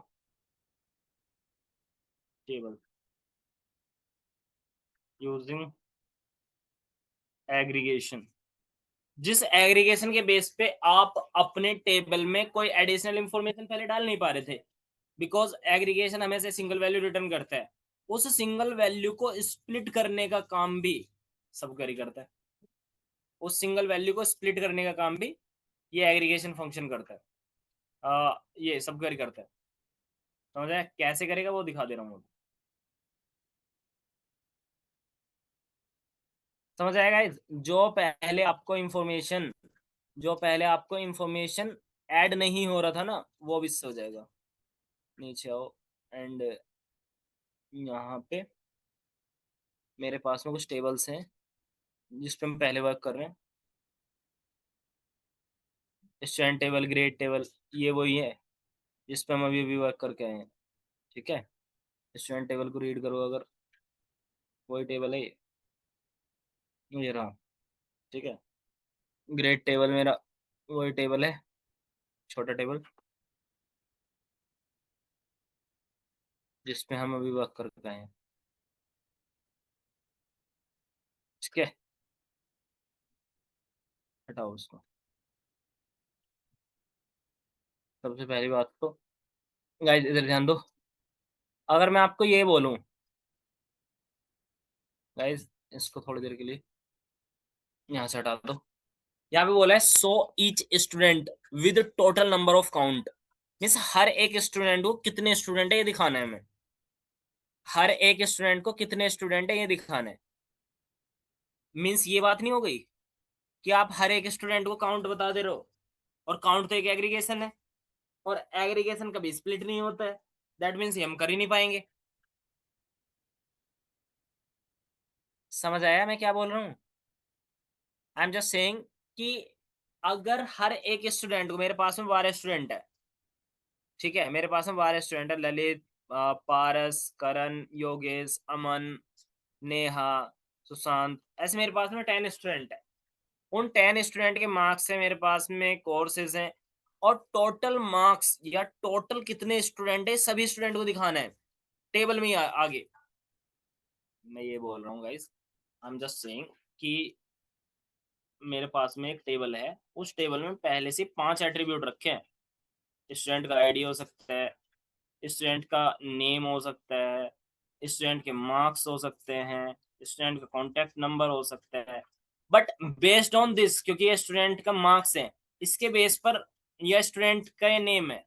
table using aggregation. जिस एग्रीगेशन के बेस पे आप अपने टेबल में कोई एडिशनल इंफॉर्मेशन पहले डाल नहीं पा रहे थे, बिकॉज एग्रीगेशन हमें से सिंगल वैल्यू रिटर्न करता है, उस सिंगल वैल्यू को स्प्लिट करने का काम भी सब क्वेरी करता है। उस सिंगल वैल्यू को स्प्लिट करने का काम भी ये एग्रीगेशन फंक्शन करता है, ये सब क्वेरी करता है। समझ आया कैसे करेगा? वो दिखा दे रहा हूँ। समझ आएगा? जो पहले आपको इंफॉर्मेशन ऐड नहीं हो रहा था ना, वो अब इससे हो जाएगा। नीचे आओ एंड यहाँ पे मेरे पास में कुछ टेबल्स हैं जिस पे हम पहले वर्क कर रहे हैं। स्टूडेंट टेबल, ग्रेड टेबल, ये वही है जिस पे हम अभी अभी वर्क करके आए हैं। ठीक है, स्टूडेंट टेबल को रीड करो अगर, वही टेबल है ये रहा। ठीक है, ग्रेड टेबल मेरा वही टेबल है, छोटा टेबल जिस पे हम अभी वर्क करके आए हैं। ठीक है, हटाओ उसको। सबसे पहली बात तो गाइस इधर ध्यान दो, अगर मैं आपको ये बोलूं गाइस, इसको थोड़ी देर के लिए यहाँ से हटा दो। यहाँ पे बोला है so each student with total number of count, means हर एक स्टूडेंट को कितने स्टूडेंट है ये दिखाना है हमें। हर एक स्टूडेंट को कितने स्टूडेंट है ये दिखाना है। मीन्स ये बात नहीं हो गई कि आप हर एक स्टूडेंट को काउंट बता दे रहे हो, और काउंट तो एक एग्रीगेशन है, और एग्रीगेशन कभी स्प्लिट नहीं होता है। दैट मीन्स ये हम कर ही नहीं पाएंगे। समझ आया मैं क्या बोल रहा हूँ? आई एम जस्ट सेइंग कि अगर हर एक स्टूडेंट को, मेरे पास में 12 स्टूडेंट है, ठीक है, मेरे पास में 12 स्टूडेंट है, ललित, पारस, करण, योगेश, अमन, नेहा, सुशांत, ऐसे मेरे पास में 10 स्टूडेंट है। उन 10 स्टूडेंट के मार्क्स है मेरे पास में, कोर्सेज हैं, और टोटल मार्क्स या टोटल कितने स्टूडेंट है सभी स्टूडेंट को दिखाना है टेबल में आगे। मैं ये बोल रहा हूँ guys, I am just saying कि मेरे पास में एक टेबल है, उस टेबल में पहले से 5 एट्रीब्यूट रखे हैं। स्टूडेंट का आईडी हो सकता है, स्टूडेंट का नेम हो सकता है, स्टूडेंट के मार्क्स हो सकते हैं, स्टूडेंट का कॉन्टेक्ट नंबर हो सकता है। बट बेस्ड ऑन दिस, क्योंकि ये स्टूडेंट का मार्क्स है, इसके बेस पर यह स्टूडेंट का ये नेम है,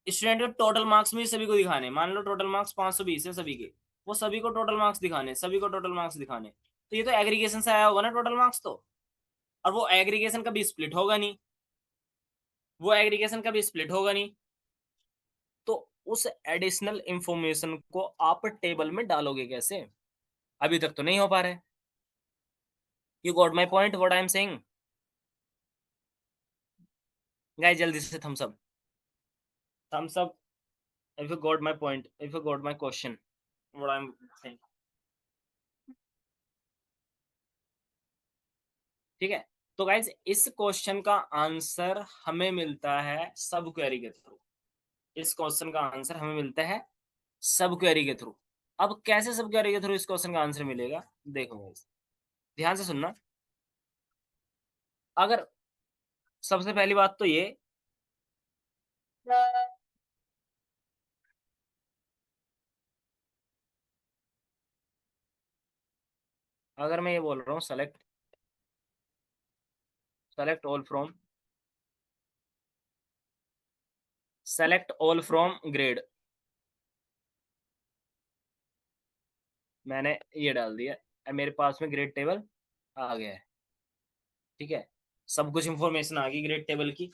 स्टूडेंट के टोटल मार्क्स में सभी को दिखाने। मान लो टोटल मार्क्स 520 है सभी के, वो सभी को टोटल मार्क्स दिखाने, सभी को टोटल मार्क्स दिखाने। तो ये तो एग्रीगेशन से आया होगा ना टोटल मार्क्स तो, और वो एग्रीगेशन कभी स्प्लिट होगा नहीं, वो एग्रीगेशन कभी स्प्लिट होगा नहीं। तो उस एडिशनल इंफॉर्मेशन को आप टेबल में डालोगे कैसे? अभी तक तो नहीं हो पा रहा है। You got my point what I am saying? Guys जल्दी से thumbs up if you got my point, if you got my question what I am saying. ठीक है, तो गाइस इस क्वेश्चन का आंसर हमें मिलता है सब क्वेरी के थ्रू। इस क्वेश्चन का आंसर हमें मिलता है सब क्वेरी के थ्रू। अब कैसे सब क्वेरी के थ्रू इस क्वेश्चन का आंसर मिलेगा? देखो गाइस ध्यान से सुनना। अगर सबसे पहली बात तो ये, अगर मैं ये बोल रहा हूँ सेलेक्ट ऑल फ्रॉम ग्रेड, मैंने ये डाल दिया, अब मेरे पास में ग्रेड टेबल आ गया है। ठीक है, सब कुछ इंफॉर्मेशन आ गई ग्रेड टेबल की।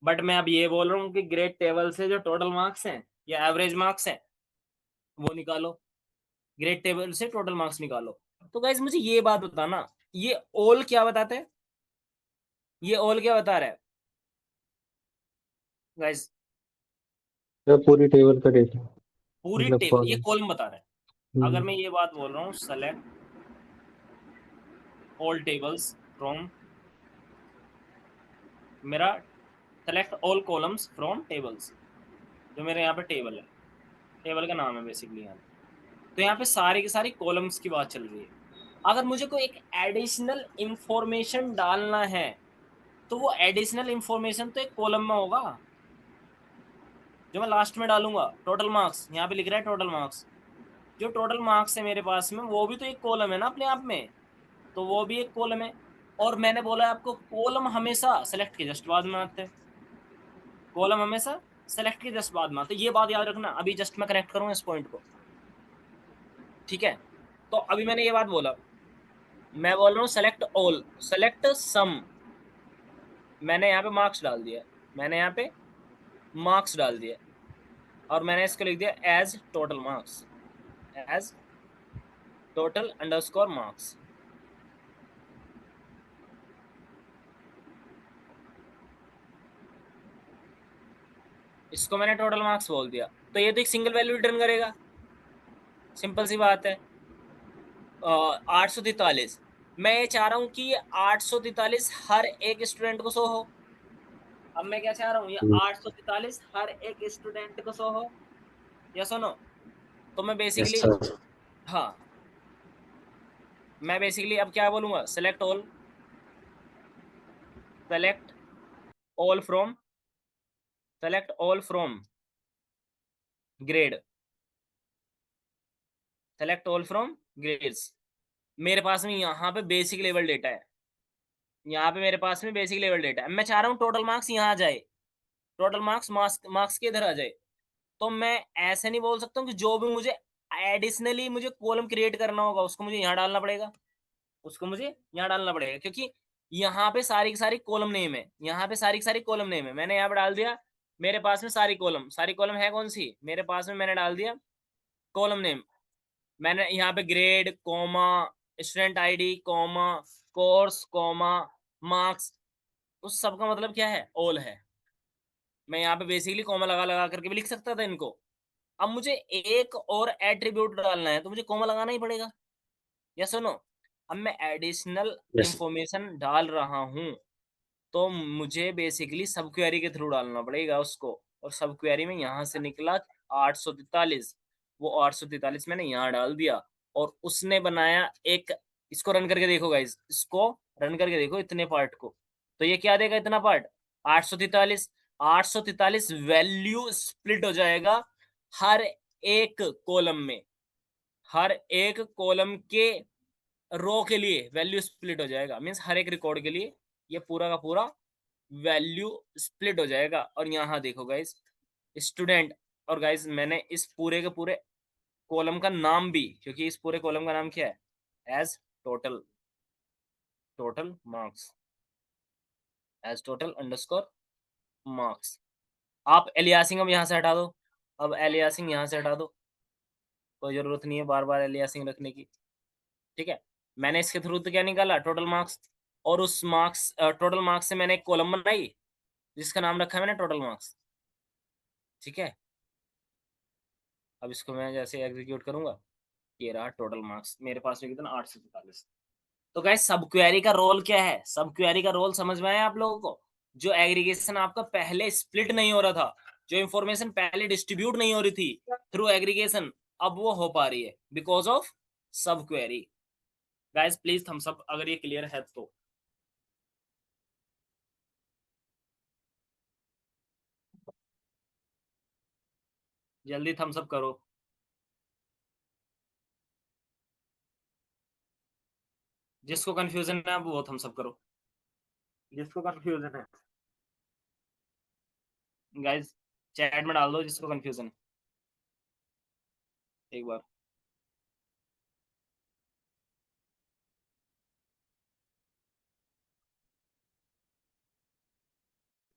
बट मैं अब ये बोल रहा हूँ कि ग्रेड टेबल से जो टोटल मार्क्स हैं या एवरेज मार्क्स हैं वो निकालो, ग्रेड टेबल से टोटल मार्क्स निकालो। तो गाइज मुझे ये बात बताना, ये ऑल क्या बताता है, ये ऑल क्या बता रहा है गाइज? तो पूरी टेबल का डेटा, पूरी मतलब टेबल, ये कॉलम। कॉलम बता रहा है। अगर मैं ये बात बोल रहा हूँ सेलेक्ट ऑल टेबल्स फ्रॉम, मेरा select all columns from tables, जो मेरे यहाँ पे टेबल है, टेबल का नाम है बेसिकली यहाँ पे। तो यहाँ पे सारी की सारी कॉलम्स की बात चल रही है। अगर मुझे कोई एक एडिशनल इंफॉर्मेशन डालना है तो वो एडिशनल इंफॉर्मेशन तो एक कॉलम में होगा, जो मैं लास्ट में डालूंगा। टोटल मार्क्स यहाँ पे लिख रहा है, टोटल मार्क्स, जो टोटल मार्क्स है मेरे पास में वो भी तो एक कॉलम है ना अपने आप में, तो वो भी एक कॉलम है। और मैंने बोला है आपको कॉलम हमेशा सेलेक्ट के जस्ट बाद में आते हैं, कॉलम हमेशा सेलेक्ट के जस्ट बाद में आते हैं, ये बात याद रखना। अभी जस्ट मैं करेक्ट करूंगा इस पॉइंट को, ठीक है? तो अभी मैंने ये बात बोला, मैं बोल रहा हूँ सेलेक्ट ऑल, सेलेक्ट सम, मैंने यहाँ पे मार्क्स डाल दिया, मैंने यहाँ पे मार्क्स डाल दिया, और मैंने इसको लिख दिया as total marks, as total underscore marks. इसको मैंने टोटल मार्क्स बोल दिया, तो ये तो एक सिंगल वैल्यू रिटर्न करेगा, सिंपल सी बात है। 843, मैं ये चाह रहा हूँ कि ये 843 हर एक स्टूडेंट को शो हो। अब मैं क्या चाह रहा हूँ, ये 843 हर एक स्टूडेंट को शो हो, या सुनो। तो मैं यस बेसिकली, सर। हाँ, मैं बेसिकली अब क्या बोलूंगा, select all, select all from, select all from grade, select all from grades. मेरे पास में यहाँ पे बेसिक लेवल डेटा है, यहाँ पे मेरे पास में बेसिक लेवल डेटा है। मैं चाह रहा हूँ टोटल मार्क्स यहाँ आ जाए, टोटल मार्क्स मार्क्स के इधर आ जाए। तो मैं ऐसे नहीं बोल सकता हूँ कि जो भी मुझे एडिशनली मुझे कॉलम क्रिएट करना होगा उसको मुझे यहाँ डालना पड़ेगा, उसको मुझे यहाँ डालना पड़ेगा, क्योंकि यहाँ पे सारी की सारी कॉलम नेम है, यहाँ पे सारी की सारी कॉलम नेम है। मैंने यहाँ पे डाल दिया, मेरे पास में सारी कॉलम, सारी कॉलम है कौन सी मेरे पास में, मैंने डाल दिया कॉलम नेम। मैंने यहाँ पे grade comma student ID comma course comma marks, उस सब का मतलब क्या है, ऑल है। मैं यहाँ पे बेसिकली कॉमा लगा लगा करके भी लिख सकता था इनको। अब मुझे एक और एट्रीब्यूट डालना है तो मुझे कॉमा लगाना ही पड़ेगा, या सुनो। अब मैं एडिशनल यस। इंफॉर्मेशन डाल रहा हूँ तो मुझे बेसिकली सब क्वेरी के थ्रू डालना पड़ेगा उसको, और सब क्वेरी में यहाँ से निकला 843, वो 843 मैंने यहाँ डाल दिया, और उसने बनाया एक, इसको रन करके देखो गाइस, इसको रन करके देखो इतने पार्ट को, तो ये क्या देगा इतना पार्ट, 843, 843 वैल्यू स्प्लिट हो जाएगा हर एक कॉलम में, हर एक कॉलम के रो के लिए वैल्यू स्प्लिट हो जाएगा, मीन्स हर एक रिकॉर्ड के लिए ये पूरा का पूरा वैल्यू स्प्लिट हो जाएगा। और यहाँ देखो गाइस स्टूडेंट, और गाइस मैंने इस पूरे के पूरे कॉलम का नाम भी, क्योंकि इस पूरे कॉलम का नाम क्या है, as total, total marks, as total underscore marks. आप एलियासिंग अब यहाँ से हटा दो, अब एलियासिंग यहाँ से हटा दो, कोई जरूरत नहीं है बार बार एलियासिंग रखने की, ठीक है? मैंने इसके थ्रू तो क्या निकाला, टोटल मार्क्स, और उस मार्क्स टोटल मार्क्स से मैंने एक कॉलम बनाई जिसका नाम रखा है मैंने टोटल मार्क्स, ठीक है? अब इसको मैं जैसे एग्जीक्यूट करूंगा, ये रहा टोटल मार्क्स, मेरे पास में कितना 843। तो गाइस सब क्वेरी का रोल क्या है, सब क्वेरी का रोल समझ में आया आप लोगों को? जो एग्रीगेशन आपका पहले स्प्लिट नहीं हो रहा था, जो इंफॉर्मेशन पहले डिस्ट्रीब्यूट नहीं हो रही थी थ्रू एग्रीगेशन, अब वो हो पा रही है because of sub query. Guys please thumbs up अगर ये क्लियर है तो। जल्दी थम्स अप करो, जिसको कंफ्यूजन है वो थम्स अप करो, जिसको कंफ्यूजन है गाइस चैट में डाल दो जिसको कंफ्यूजन है एक बार।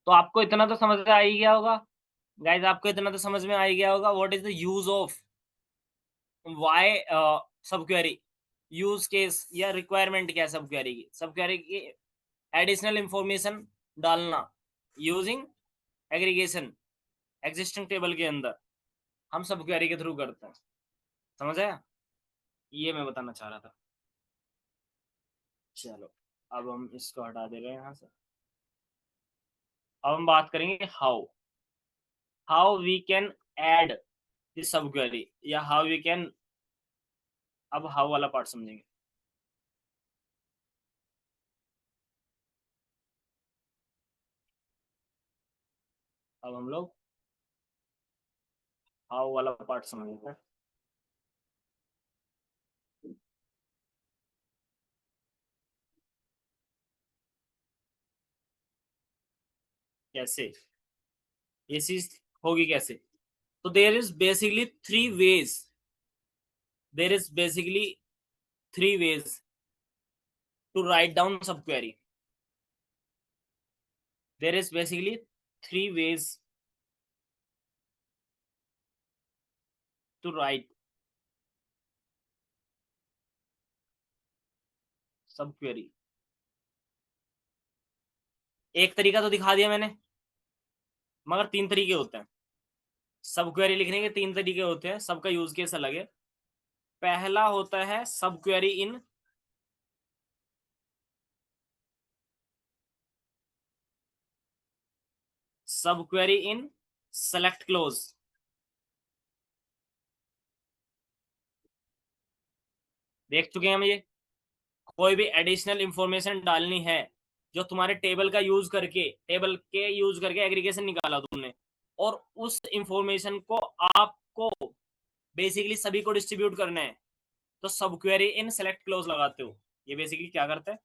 तो आपको इतना तो समझ में आ ही गया होगा गाइस, आपको इतना तो समझ में आ ही गया होगा what is the use of why sub query, use case या रिक्वायरमेंट क्या सब क्वेरी की। सब क्वेरी की एडिशनल इंफॉर्मेशन डालना यूजिंग एग्रीगेशन एग्जिस्टिंग टेबल के अंदर, हम सब क्वेरी के थ्रू करते हैं। समझ आया? ये मैं बताना चाह रहा था। चलो अब हम इसको हटा दे रहे हैं यहाँ से। अब हम बात करेंगे how we can add this sub query, या हाउ वी कैन, अब हाउ वाला पार्ट समझेंगे। अब हम लोग हाउ वाला पार्ट समझेंगे। कैसे ये चीज होगी कैसे? तो there is basically three ways to write down sub query. There is basically three ways to write sub query. एक तरीका तो दिखा दिया मैंने, मगर तीन तरीके होते हैं सब क्वेरी लिखने के। तीन तरीके होते हैं, सबका यूज केस अलग है। पहला होता है सब क्वेरी इन सेलेक्ट क्लोज। देख चुके हैं हम ये। कोई भी एडिशनल इंफॉर्मेशन डालनी है जो तुम्हारे टेबल के यूज करके एग्रीगेशन निकाला तुमने, और उस इंफॉर्मेशन को आपको बेसिकली सभी को डिस्ट्रीब्यूट करना है, तो सब क्वेरी इन सेलेक्ट क्लोज लगाते हो। ये बेसिकली क्या करता है?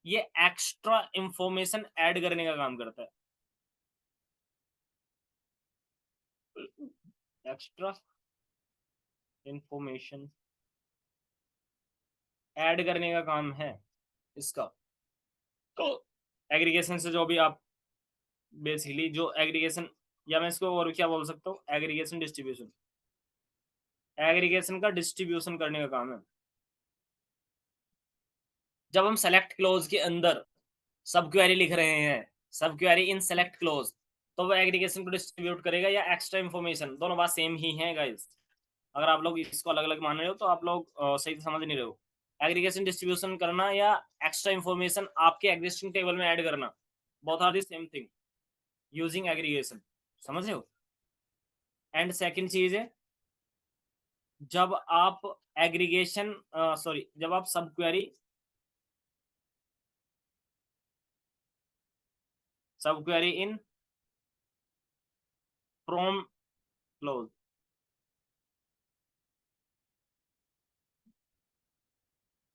ये एक्स्ट्रा इंफॉर्मेशन ऐड करने का काम करता है। एक्स्ट्रा इंफॉर्मेशन ऐड करने का काम है इसका। तो एग्रीगेशन से जो भी आप बेसिकली जो एग्रीगेशन, या मैं इसको और क्या बोल सकता हूँ, एग्रीगेशन का डिस्ट्रीब्यूशन करने का काम है। जब हम सेलेक्ट क्लोज के अंदर सब क्वेरी लिख रहे हैं, सब क्वेरी इन सेलेक्ट क्लोज, तो वो एग्रीगेशन को डिस्ट्रीब्यूट करेगा या एक्स्ट्रा इंफॉर्मेशन, दोनों बात सेम ही है गाइस। अगर आप लोग इसको अलग अलग मान रहे हो तो आप लोग सही से समझ नहीं रहे हो। एग्रीगेशन डिस्ट्रीब्यूशन करना या एक्स्ट्रा इंफॉर्मेशन आपके एग्जिस्टिंग टेबल में ऐड करना, both are the same thing using aggregation. समझ रहे हो? एंड सेकंड चीज है, जब आप एग्रीगेशन सॉरी जब आप सब query in from close,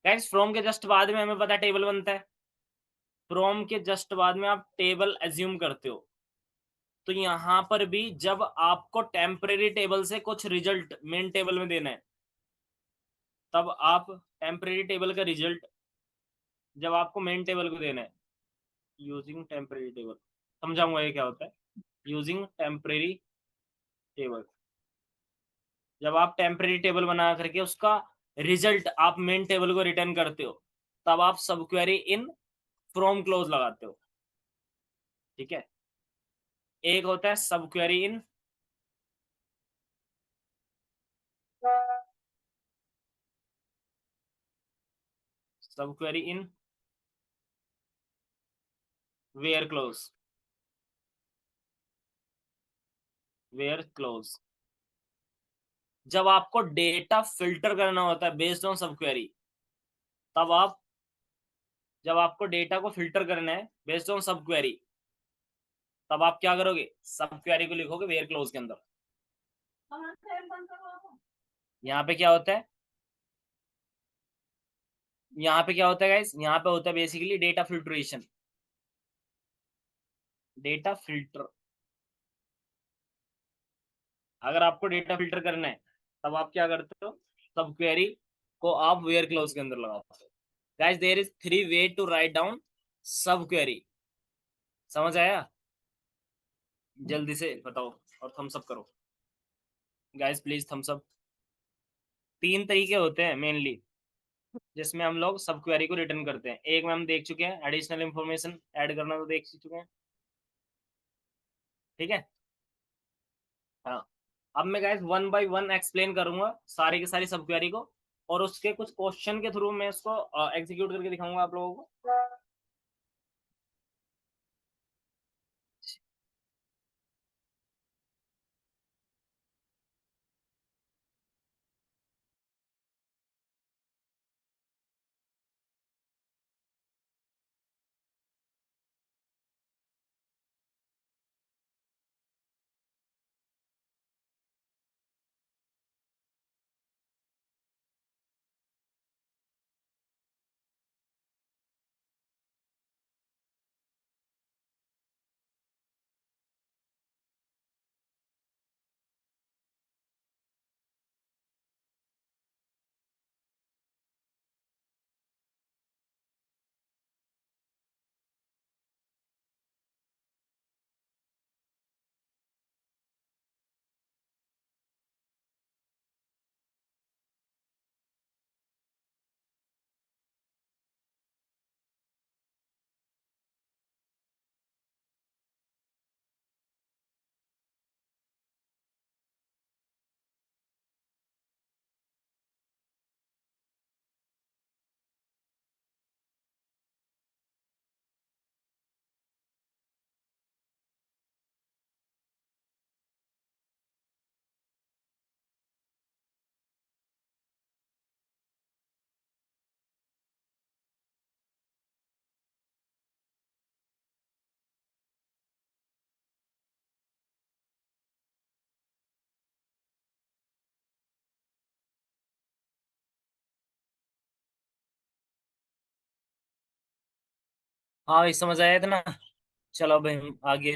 guys from के जस्ट बाद में हमें पता है टेबल बनता है। फ्रॉम के जस्ट बाद में आप टेबल एज्यूम करते हो। तो यहां पर भी जब आपको टेम्परेरी टेबल से कुछ रिजल्ट मेन टेबल में देना है, तब आप टेम्परेरी टेबल का रिजल्ट जब आपको मेन टेबल को देना है यूजिंग टेम्परेरी टेबल, समझाऊंगा ये क्या होता है। यूजिंग टेम्परेरी टेबल, जब आप टेम्परेरी टेबल बना करके उसका रिजल्ट आप मेन टेबल को रिटर्न करते हो, तब आप सब क्वेरी इन फ्रॉम क्लोज लगाते हो। ठीक है? एक होता है सब क्वेरी इन वेयर क्लोज। जब आपको डेटा फिल्टर करना होता है बेस्ड ऑन सब क्वेरी, तब आप जब आपको डेटा को फिल्टर करना है बेस्ड ऑन सब क्वेरी, तब आप क्या करोगे? सब क्वेरी को लिखोगे वेयर क्लोज के अंदर। यहाँ पे क्या होता है? यहाँ पे क्या होता है गाइस? यहाँ पे होता है basically data filtration, data filter. अगर आपको डेटा फिल्टर करना है तब आप क्या करते हो? सब क्वेरी को आप वेयर क्लोज के अंदर लगाते हो। Guys there is three way to write down sub query, समझ आया? जल्दी से बताओ और थम्स अप करो गाइस, प्लीज थम्स अप। 3 तरीके होते हैं मेनली जिसमें हम लोग सब क्वेरी को रिटर्न करते हैं। एक में हम देख चुके हैं, एडिशनल इंफॉर्मेशन ऐड करना तो देख चुके हैं, ठीक है। हाँ, अब मैं गाइस 1 बाय 1 एक्सप्लेन करूंगा सारी की सारी सब क्वेरी को, और उसके कुछ क्वेश्चन के थ्रू मैं इसको एग्जीक्यूट करके दिखाऊंगा आप लोगों को। हाँ भाई, समझ आया इतना? चलो अब हम आगे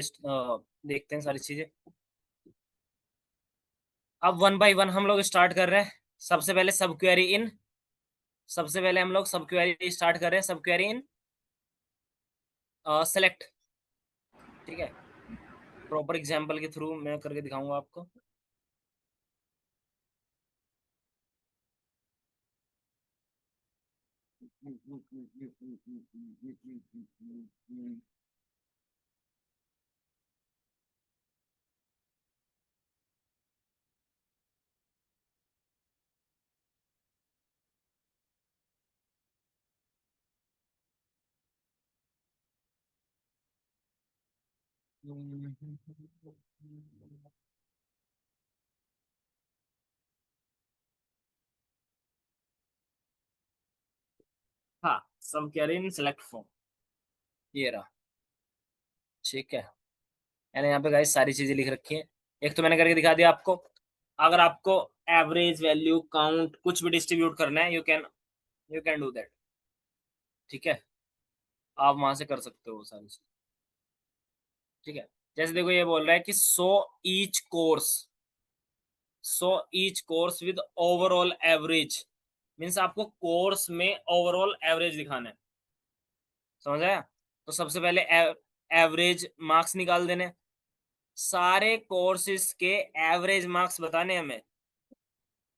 देखते हैं सारी चीजें। अब 1 बाय 1 हम लोग स्टार्ट कर रहे हैं। सबसे पहले सब क्वेरी इन, सबसे पहले हम लोग सब क्वेरी स्टार्ट कर रहे हैं। सब क्वेरी इन सेलेक्ट, ठीक है। प्रॉपर एग्जांपल के थ्रू मैं करके दिखाऊंगा आपको। हाँ, सब क्वेरी इन सेलेक्ट फॉर्म, ये रहा, ठीक है। मैंने यहाँ पे गाइस सारी चीजें लिख रखी हैं। एक तो मैंने करके दिखा दिया आपको। अगर आपको एवरेज, वैल्यू, काउंट कुछ भी डिस्ट्रीब्यूट करना है, यू कैन डू दैट, ठीक है। आप वहां से कर सकते हो वो सारी चीज, ठीक है। जैसे देखो ये बोल रहा है कि each course so each course with overall average, means आपको कोर्स में ओवरऑल एवरेज दिखाना है, समझ आया? तो सबसे पहले एवरेज मार्क्स निकाल देने, सारे कोर्सेज के एवरेज मार्क्स बताने हमें,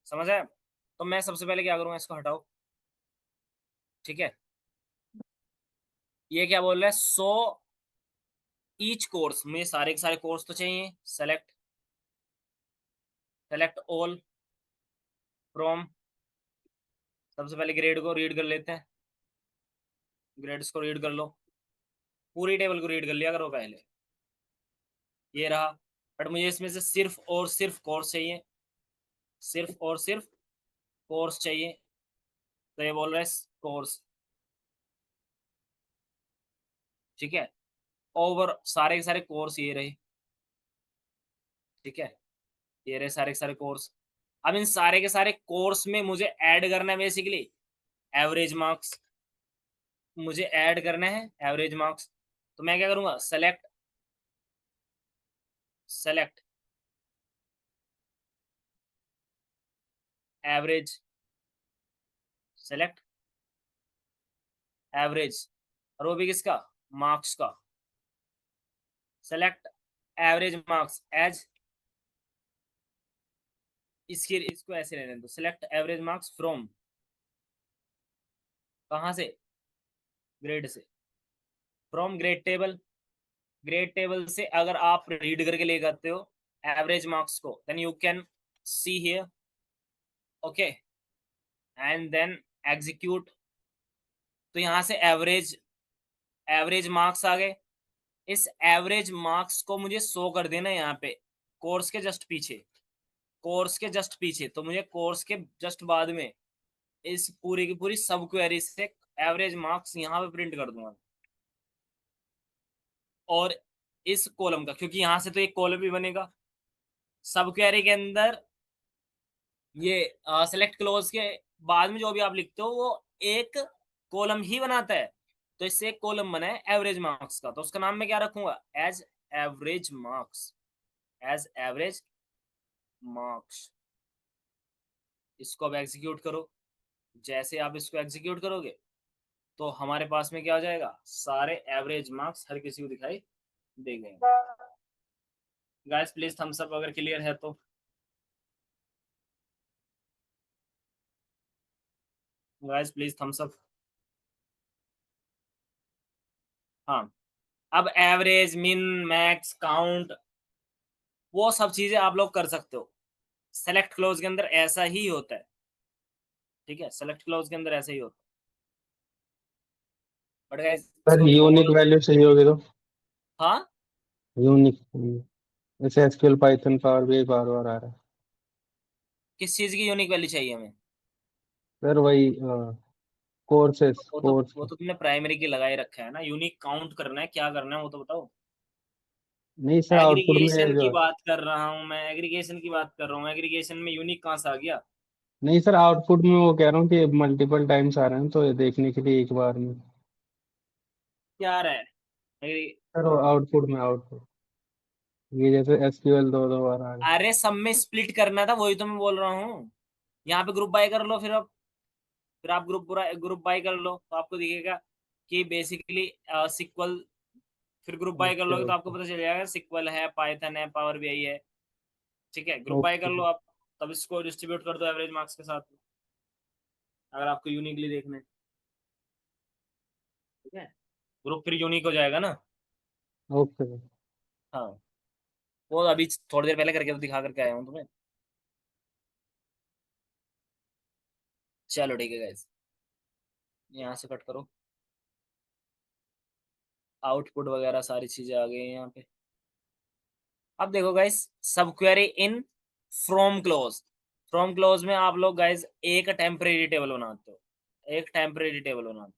समझ आया? तो मैं सबसे पहले क्या करूंगा, इसको हटाओ, ठीक है। ये क्या बोल रहा है, ईच कोर्स में सारे के सारे कोर्स तो चाहिए। सेलेक्ट, सेलेक्ट ऑल फ्रॉम, सबसे पहले ग्रेड को रीड कर लेते हैं, ग्रेड्स को रीड कर लो, पूरी टेबल को रीड कर लिया करो पहले, ये रहा। बट मुझे इसमें से सिर्फ और सिर्फ कोर्स चाहिए, सिर्फ और सिर्फ कोर्स चाहिए। तो ये बोल रहा है कोर्स, ठीक है। ओवर सारे के सारे कोर्स ये रहे, ठीक है। ये रहे सारे के सारे कोर्स। अब इन सारे के सारे कोर्स में मुझे ऐड करना है बेसिकली एवरेज मार्क्स, मुझे ऐड करना है एवरेज मार्क्स। तो मैं क्या करूंगा, select, select average, select average, और वो भी किसका, मार्क्स का। सेलेक्ट एवरेज मार्क्स एज, इसको ऐसे रहने दो, सेलेक्ट एवरेज मार्क्स फ्रॉम, कहाँ से, ग्रेड से, from grade table. Grade table से अगर आप रीड करके ले जाते हो एवरेज मार्क्स को, then you can see here, okay, and then execute. तो यहाँ से एवरेज एवरेज मार्क्स आ गए। इस एवरेज मार्क्स को मुझे शो कर देना है यहाँ पे कोर्स के जस्ट पीछे, कोर्स के जस्ट पीछे। तो मुझे कोर्स के जस्ट बाद में इस पूरी की पूरी सब क्वेरी से एवरेज मार्क्स यहाँ पे प्रिंट कर दूंगा। और इस कॉलम का, क्योंकि यहाँ से तो एक कॉलम भी बनेगा सब क्वेरी के अंदर, ये सेलेक्ट क्लोज के बाद में जो भी आप लिखते हो वो एक कॉलम ही बनाता है। तो इससे एक कॉलम बना है एवरेज मार्क्स का, तो उसका नाम मैं क्या रखूंगा, as average marks, as average marks. इसको अब एग्जीक्यूट करो। जैसे आप इसको एग्जीक्यूट करोगे तो हमारे पास में क्या हो जाएगा, सारे एवरेज मार्क्स हर किसी को दिखाई देंगे। गाइस प्लीज थम्स अप अगर क्लियर है तो। Guys please thumbs up. हाँ, अब एवरेज, मिन, मैक्स, काउंट, वो सब चीजें आप लोग कर सकते हो। सेलेक्ट क्लोज के अंदर ऐसा ही होता है, ठीक है, सेलेक्ट क्लोज के अंदर ऐसा ही होता है, बट गाइस सर इसको यूनिक थोड़ा, वैल्यू चाहिए होगी तो, हाँ, यूनिक, जैसे एसक्यूएल पाइथन पावर भी बार बार आ रहा है। किस चीज की यूनिक वैल्यू चाहिए हमें। सर वही कोर्सेस कोर्स वो तो तुमने प्राइमरी की लगाए रखा है ना, यूनिक काउंट करना है, क्या करना है वो तो बताओ। नहीं सर, आउटपुट में एग्रीगेशन की जो, बात कर रहा हूँ मैं, एग्रीगेशन की बात कर रहा हूँ, एग्रीगेशन में यूनिक कहाँ से आ गया। नहीं सर आउटपुट में वो कह रहा हूँ कि मल्टीपल टाइम्स आ रहे हैं तो ये देखने के लिए एक बार में। क्या आ रहा है, एग्री, सर आउटपुट में, आउटपुट ये जैसे एसक्यूएल दो दो बार आ रहे हैं। अरे सब में स्प्लिट करना था, वही तो मैं बोल रहा हूँ। यहाँ पे ग्रुप बाय कर लो, फिर आप ग्रुप बाय कर लो तो आपको दिखेगा कि बेसिकली सिक्वल, फिर ग्रुप बाय कर ओके लोगे तो आपको ओके पता चल जाएगा सिक्वल है, पाइथन है, पावर बीआई है, ठीक है, ग्रुप बाय कर ओके। लो आप। तब इसको डिस्ट्रीब्यूट कर दो एवरेज मार्क्स के साथ, अगर आपको यूनिकली देखना है, ठीक है, ग्रुप फिर यूनिक हो जाएगा ना। ओके। हाँ, वो अभी थोड़ी देर पहले करके तो दिखा करके आया हूँ तुम्हें। चलो ठीक है गाइस, यहाँ से कट करो, आउटपुट वगैरह सारी चीजें आ गई हैं यहाँ पे। अब देखो गाइस, सब query in from close, from close में आप लोग गाइस एक टेम्परेरी टेबल बनाते हो, एक टेम्परेरी टेबल बनाते हो,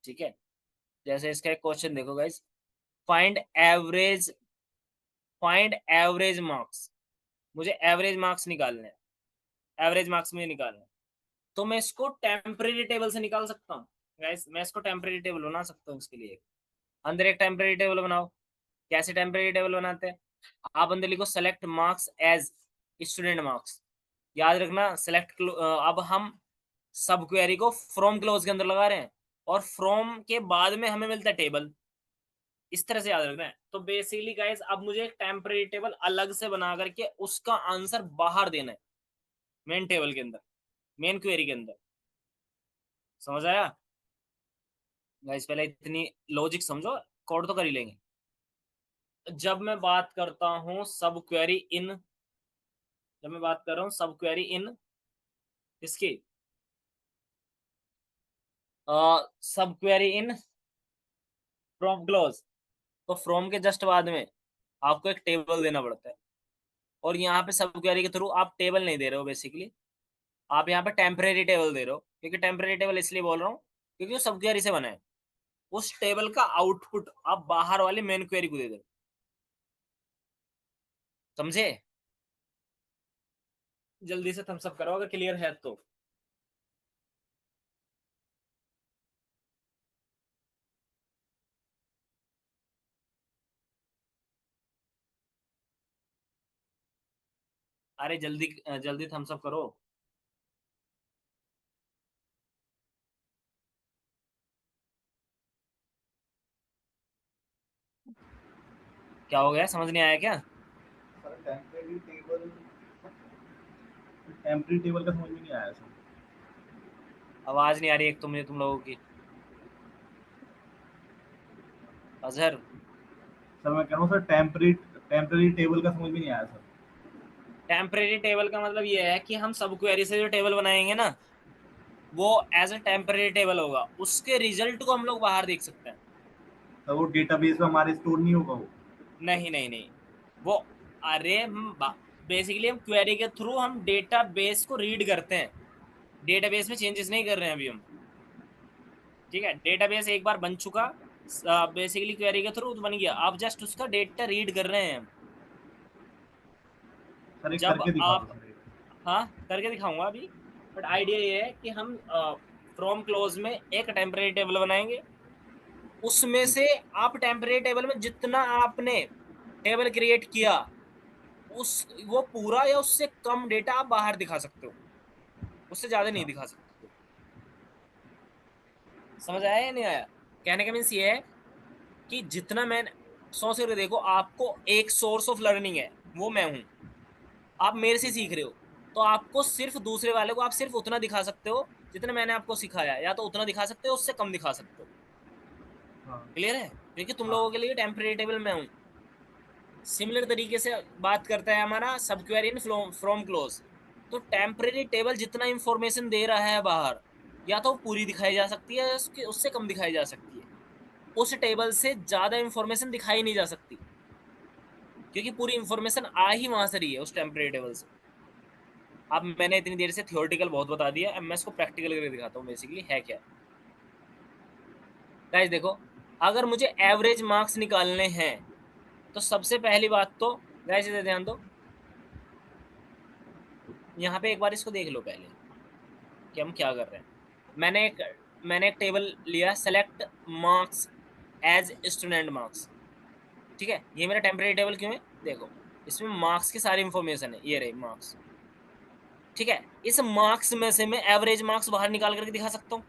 ठीक है। जैसे इसका एक क्वेश्चन देखो guys, find average, find average marks, मुझे एवरेज मार्क्स निकालने हैं, एवरेज मार्क्स मुझे निकालने हैं। तो मैं इसको टेम्परेरी टेबल से निकाल सकता हूँ गाइस, मैं इसको टेम्परेरी टेबल बना सकता हूँ इसके लिए। अंदर एक टेम्परेरी टेबल बनाओ। कैसे टेम्परेरी टेबल बनाते हैं, आप अंदर लिखो select marks as student marks. याद रखना सेलेक्ट, अब हम सब क्वेरी को फ्रॉम क्लोज के अंदर लगा रहे हैं और फ्रॉम के बाद में हमें मिलता है टेबल, इस तरह से याद रखना है। तो बेसिकली गाइस अब मुझे एक टेम्परेरी टेबल अलग से बना करके उसका आंसर बाहर देना है मेन टेबल के अंदर, मेन क्वेरी के अंदर। समझ आया गाइस, पहले इतनी लॉजिक समझो, कोड तो कर ही लेंगे। जब मैं बात करता हूं सब क्वेरी इन, जब मैं बात कर रहा हूं सब क्वेरी इन इसकी, सब क्वेरी इन फ्रॉम क्लोज, तो फ्रॉम के जस्ट बाद में आपको एक टेबल देना पड़ता है। और यहाँ पे सब क्वेरी के थ्रू आप टेबल नहीं दे रहे हो बेसिकली, आप यहाँ पे टेम्परेरी टेबल दे रहे हो। क्योंकि टेम्परेरी टेबल इसलिए बोल रहा हूँ क्योंकि वो सब क्वेरी से बना है, उस टेबल का आउटपुट आप बाहर वाली मेन क्वेरी को दे दो। समझे, जल्दी से थम्स अप करो अगर क्लियर है तो। अरे जल्दी जल्दी थम्स अप करो। क्या हो गया, समझ नहीं आया क्या? सर टेम्परेरी टेबल का समझ में नहीं आया सर। आवाज नहीं आ रही एक तो मुझे तुम लोगों की। अजहर, सर मैं कह रहा हूँ सर टेम्परेरी टेबल का समझ में नहीं आया सर। टेम्परेरी टेबल का मतलब ये है कि हम सब क्वेरी से जो टेबल बनाएंगे ना, वो एज ए टेम्परेरी टेबल होगा, उसके रिजल्ट को हम लोग बाहर देख सकते हैं। सर वो डेटाबेस में हमारे स्टोर नहीं होगा वो? नहीं नहीं नहीं, वो अरे हम बेसिकली हम क्वेरी के थ्रू हम डेटाबेस को रीड करते हैं, डेटाबेस में चेंजेस नहीं कर रहे हैं अभी हम। ठीक है, डेटाबेस एक बार बन चुका, बेसिकली क्वेरी के थ्रू बन गया, आप जस्ट उसका डेटा रीड कर रहे हैं। सर एक जब करके दिखा दो आप, सर एक। हाँ करके दिखाऊंगा अभी, बट आइडिया ये है कि हम फ्रॉम क्लोज में एक टेम्परेरी टेबल बनाएंगे, उसमें से आप टेम्परेरी टेबल में जितना आपने टेबल क्रिएट किया, उस वो पूरा या उससे कम डेटा आप बाहर दिखा सकते हो, उससे ज्यादा नहीं अच्छा दिखा सकते। समझ आया या नहीं आया? कहने का मीन्स ये है कि जितना मैंने सोच करके देखो, आपको एक सोर्स ऑफ लर्निंग है, वो मैं हूं, आप मेरे से सीख रहे हो, तो आपको सिर्फ दूसरे वाले को आप सिर्फ उतना दिखा सकते हो जितना मैंने आपको सिखाया, या तो उतना दिखा सकते हो, उससे कम दिखा सकते हो। हाँ क्लियर है? क्योंकि तुम हाँ लोगों के लिए टेम्परेरी टेबल में हूं। सिमिलर तरीके से बात करता है हमारा सब क्वेरी इन फ्रॉम क्लोज। तो टेम्परेरी टेबल जितना इंफॉर्मेशन दे रहा है बाहर, या तो पूरी दिखाई जा सकती है, उसके उससे कम दिखाई जा सकती है, उस टेबल से ज्यादा इंफॉर्मेशन दिखाई नहीं जा सकती, क्योंकि पूरी इंफॉर्मेशन आ ही वहां से रही है उस टेम्परेरी टेबल से। अब मैंने इतनी देर से थियोरेटिकल बहुत बता दिया, अब मैं इसको प्रैक्टिकल करके दिखाता हूँ बेसिकली है क्या। गाइस देखो, अगर मुझे एवरेज मार्क्स निकालने हैं, तो सबसे पहली बात तो गाइस इधर ध्यान दो, यहाँ पे एक बार इसको देख लो पहले कि हम क्या कर रहे हैं। मैंने एक टेबल लिया, select marks as student marks. ठीक है, ये मेरा टेम्परेरी टेबल क्यों है, देखो इसमें मार्क्स की सारी इंफॉर्मेशन है, ये रही मार्क्स। ठीक है, इस मार्क्स में से मैं एवरेज मार्क्स बाहर निकाल करके दिखा सकता हूँ,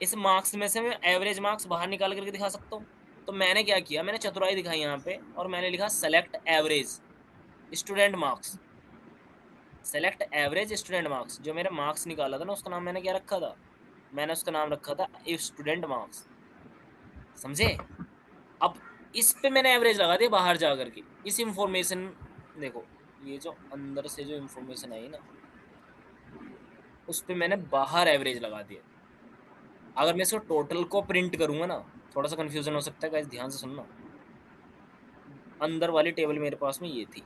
इस मार्क्स में से मैं एवरेज मार्क्स बाहर निकाल करके दिखा सकता हूँ। तो मैंने क्या किया, मैंने चतुराई दिखाई यहाँ पे, और मैंने लिखा select average student marks. Select average student marks, जो मेरे मार्क्स निकाला था ना, उसका नाम मैंने क्या रखा था, मैंने उसका नाम रखा था स्टूडेंट मार्क्स। समझे? अब इस पे मैंने एवरेज लगा दिया बाहर जा करके, इस इंफॉर्मेशन, देखो ये जो अंदर से जो इंफॉर्मेशन आई ना, उस पे मैंने बाहर एवरेज लगा दिया। अगर मैं इसको टोटल को प्रिंट करूंगा ना, थोड़ा सा कंफ्यूजन हो सकता है गाइस, ध्यान से सुनना। अंदर वाली टेबल मेरे पास में ये थी,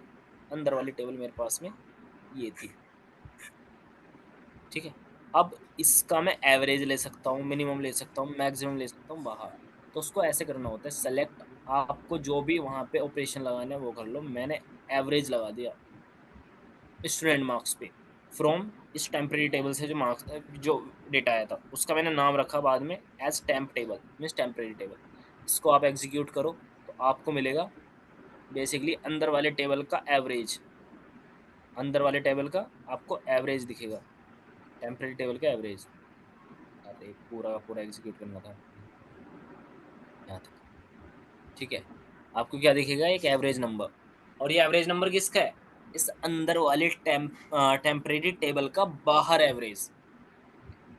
अंदर वाली टेबल मेरे पास में ये थी। ठीक है, अब इसका मैं एवरेज ले सकता हूँ, मिनिमम ले सकता हूँ, मैक्सिमम ले सकता हूँ बाहर। तो उसको ऐसे करना होता है सेलेक्ट, आपको जो भी वहां पे ऑपरेशन लगाना है वो कर लो। मैंने एवरेज लगा दिया स्टूडेंट मार्क्स पे, फ्रॉम इस टेम्परेरी टेबल से जो मार्क्स जो डेटा आया था, उसका मैंने नाम रखा बाद में as temp table, means temporary table. इसको आप एग्जीक्यूट करो तो आपको मिलेगा बेसिकली अंदर वाले टेबल का एवरेज, अंदर वाले टेबल का आपको एवरेज दिखेगा, टेम्परेरी टेबल का एवरेज। अरे पूरा का पूरा एग्जीक्यूट करना था यहाँ तक। ठीक है, आपको क्या दिखेगा, एक एवरेज नंबर, और ये एवरेज नंबर किसका है, इस अंदर वाले टेम्परेरी टेबल का बाहर एवरेज।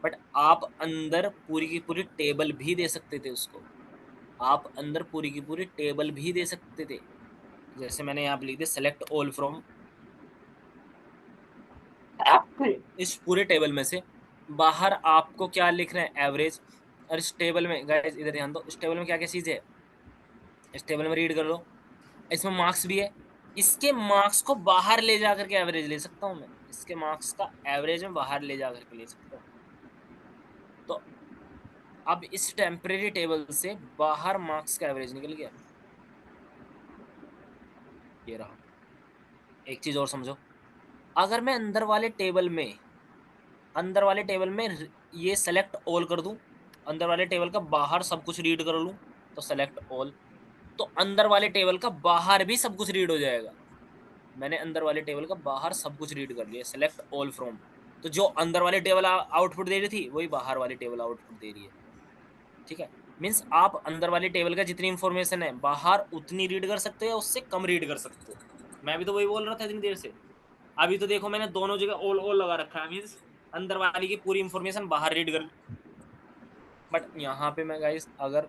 बट आप अंदर पूरी की पूरी टेबल भी दे सकते थे उसको, आप अंदर पूरी की पूरी टेबल भी दे सकते थे। जैसे मैंने यहाँ पे लिख दिया सेलेक्ट ऑल फ्रॉम, इस पूरे टेबल में से बाहर आपको क्या लिख रहे हैं, एवरेज। और इस टेबल में गाइस इधर ध्यान दो, इस टेबल में क्या क्या चीज है, इस टेबल में रीड कर लो, इसमें मार्क्स भी है, इसके मार्क्स को बाहर ले जा करके एवरेज ले सकता हूँ मैं, इसके मार्क्स का एवरेज में बाहर ले जा करके ले सकता हूँ। तो अब इस टेम्परेरी टेबल से बाहर मार्क्स का एवरेज निकल गया, ये रहा। एक चीज और समझो, अगर मैं अंदर वाले टेबल में ये सेलेक्ट ऑल कर दूं, अंदर वाले टेबल का बाहर सब कुछ रीड कर लूं, तो सेलेक्ट ऑल, तो अंदर वाले टेबल का बाहर भी सब कुछ रीड हो जाएगा। मैंने अंदर वाले टेबल का बाहर सब कुछ रीड कर लिया, सेलेक्ट ऑल फ्रॉम। तो जो अंदर वाली टेबल आउटपुट दे रही थी, वही बाहर वाली टेबल आउटपुट दे रही है। ठीक है, मीन्स आप अंदर वाली टेबल का जितनी इंफॉर्मेशन है बाहर उतनी रीड कर सकते हो या उससे कम रीड कर सकते हो। मैं भी तो वही बोल रहा था इतनी देर से। अभी तो देखो मैंने दोनों जगह ऑल लगा रखा है, मीन्स अंदर वाली की पूरी इंफॉर्मेशन बाहर रीड कर। बट यहाँ पे मैं गाइस अगर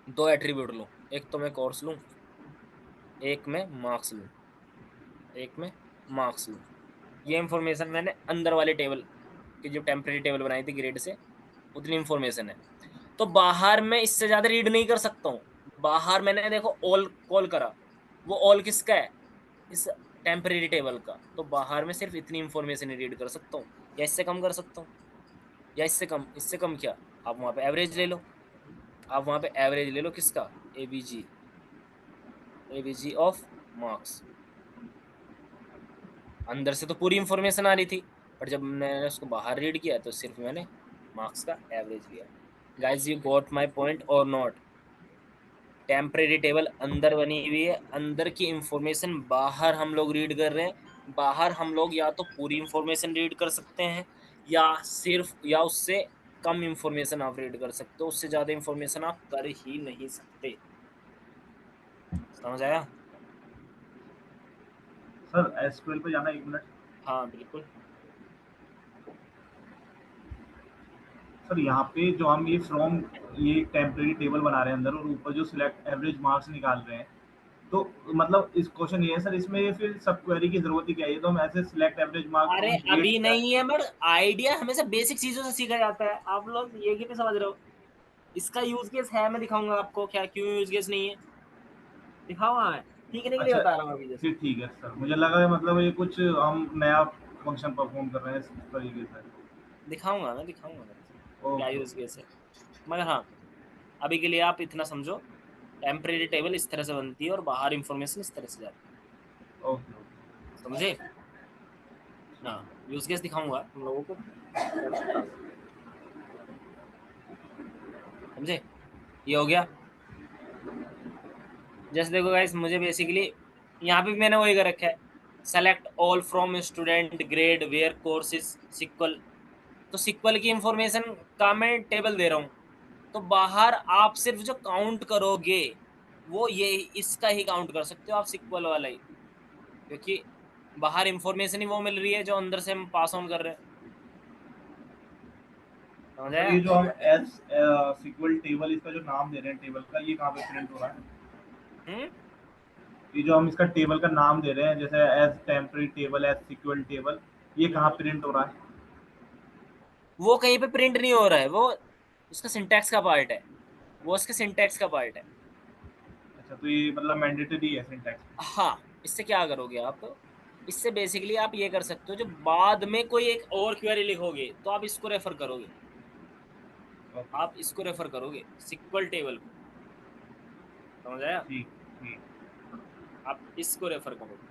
दो एट्रीब्यूट लूँ, एक तो मैं कोर्स लूँ, एक में मार्क्स लूँ, एक में मार्क्स लूँ, ये इंफॉर्मेशन मैंने अंदर वाले टेबल की जो टेम्परेरी टेबल बनाई थी ग्रेड से उतनी इंफॉर्मेशन है। तो बाहर मैं इससे ज्यादा रीड नहीं कर सकता हूँ। बाहर मैंने देखो ऑल कॉल करा, वो ऑल किसका है, इस टेम्परेरी टेबल का। तो बाहर में सिर्फ इतनी इंफॉर्मेशन रीड कर सकता हूँ, या इससे कम कर सकता हूँ, या इससे कम क्या, आप वहां पे एवरेज ले लो, आप वहां पे एवरेज ले लो किसका, एबीजी ऑफ मार्क्स। अंदर से तो पूरी इंफॉर्मेशन आ रही थी, पर जब मैंने उसको बाहर रीड किया तो सिर्फ मैंने मार्क्स का एवरेज लिया। Guys you got my point और नॉट। टेम्परेरी टेबल अंदर बनी हुई है, अंदर की इंफॉर्मेशन बाहर हम लोग रीड कर रहे हैं। बाहर हम लोग या तो पूरी इंफॉर्मेशन रीड कर सकते हैं या सिर्फ या उससे कम इंफॉर्मेशन आप रीड कर सकते हो, उससे ज्यादा इंफॉर्मेशन आप कर ही नहीं सकते। समझ आया? सर एसक्यूएल पे जाना 1 मिनट। हाँ बिल्कुल। सर यहाँ पे जो हम ये टेम्परेरी टेबल बना रहे हैं अंदर, और ऊपर जो सिलेक्ट एवरेज मार्क्स निकाल रहे हैं, तो मतलब इस क्वेश्चन ये है सर, इसमें फिर सब क्वेरी की जरूरत ही क्या है? तो हम ऐसे सिलेक्ट एवरेज मार्क्स तो अरे हम अभी ग्रेड क्या है? नहीं है, बट आइडिया हमेशा बेसिक चीजों से सीखा जाता है। आप लोग ये क्यों नहीं समझ रहे हो? इसका यूज केस है, मैं दिखाऊंगा आपको क्या क्यों यूज केस नहीं है, दिखाऊंगा मैं, सीखने के लिए अच्छा, बता रहा हूँ अभी जस्ट। फिर ठीक है सर, मुझे लगा है मतलब ये कुछ हम नया फंक्शन परफॉर्म कर रहे हैं इस तरीके से। दिखाऊंगा क्या ओके यूज केस है। मगर हाँ, अभी के लिए आप इतना समझो, टेम्परेरी टेबल इस तरह से बनती है और बाहर इंफॉर्मेशन इस तरह से जाती ओके। है। समझे? हाँ, यूज केस दिखाऊंगा तुम लोगों को। समझे? ये हो गया। जैसे देखो गाइस, मुझे बेसिकली यहाँ पे भी मैंने वही कर रखा है, select all from student grade where course is SQL. तो सिक्वल की इंफॉर्मेशन का मैं टेबल दे रहा हूँ। तो बाहर आप सिर्फ जो काउंट करोगे वो ये इसका ही काउंट कर सकते हो आप, सिक्वल वाला ही, क्योंकि बाहर इंफॉर्मेशन ही वो मिल रही है जो अंदर से हम पास ऑन कर रहे हैं। समझ सर आया? ये जो हम एस सिक्वल टेबल, इसका जो नाम दे रहे हैं टेबल का, ये कहाँ पे प्रिंट हो रहा है? हम्म। ये जो हम इसका टेबल का नाम दे रहे हैं, जैसे as temporary table, as SQL table, ये कहाँ प्रिंट हो रहा है? वो कहीं पे प्रिंट नहीं हो रहा है, वो उसका सिंटैक्स का पार्ट है, वो उसके सिंटैक्स का पार्ट है। अच्छा, तो ये मतलब मैंडेटरी है सिंटैक्स? हाँ, इससे क्या करोगे आप, इससे बेसिकली आप ये कर सकते हो, जो बाद में कोई एक और क्वेरी लिखोगे तो आप इसको रेफर करोगे, ओके, आप इसको रेफर करोगे सिक्वल टेबल को। समझ आया? ठीक ठीक। आप इसको रेफर करोगे।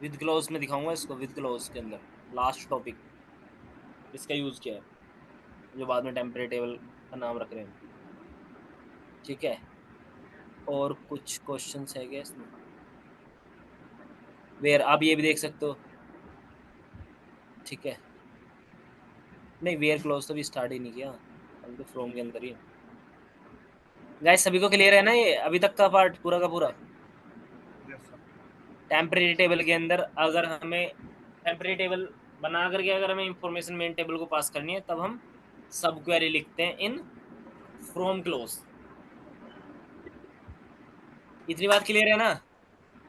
विद क्लोज में दिखाऊंगा इसको, विद क्लोज के अंदर लास्ट टॉपिक इसका यूज किया है, जो बाद में टेम्परेरी टेबल का नाम रख रहे हैं। ठीक है, और कुछ क्वेश्चंस है क्या इसमें? वेयर आप ये भी देख सकते हो। ठीक है, नहीं वेयर क्लोज तो भी स्टार्ट ही नहीं किया, अभी तो फ्रॉम के अंदर ही। गाइस सभी को क्लियर है ना ये अभी तक का पार्ट पूरा का पूरा? Yes sir. टेम्परेरी टेबल के अंदर अगर हमें टेम्परेरी टेबल बना करके अगर हमें इंफॉर्मेशन मेन टेबल को पास करनी है, तब हम सब क्वेरी लिखते हैं इन फ्रॉम क्लोज। इतनी बात क्लियर है ना?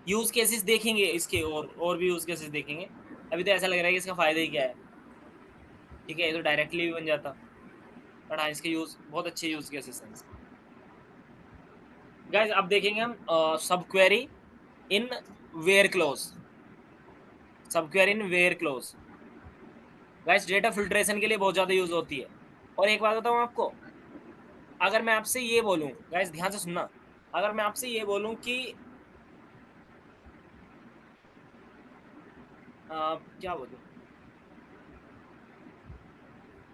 यूज केसेस देखेंगे इसके, और भी यूज केसेस देखेंगे। अभी तो ऐसा लग रहा है कि इसका फायदा ही क्या है। ठीक है, ये तो डायरेक्टली भी बन जाता, बट हाँ इसके यूज बहुत अच्छे यूज केसेस हैं। गाइस अब देखेंगे हम sub query in where clause, sub query in where clause. Guys data filtration के लिए बहुत ज्यादा यूज होती है। और एक बात बताऊं आपको, अगर मैं आपसे ये बोलूं, गाइस ध्यान से सुनना, अगर मैं आपसे ये बोलूं कि क्या बोलूं,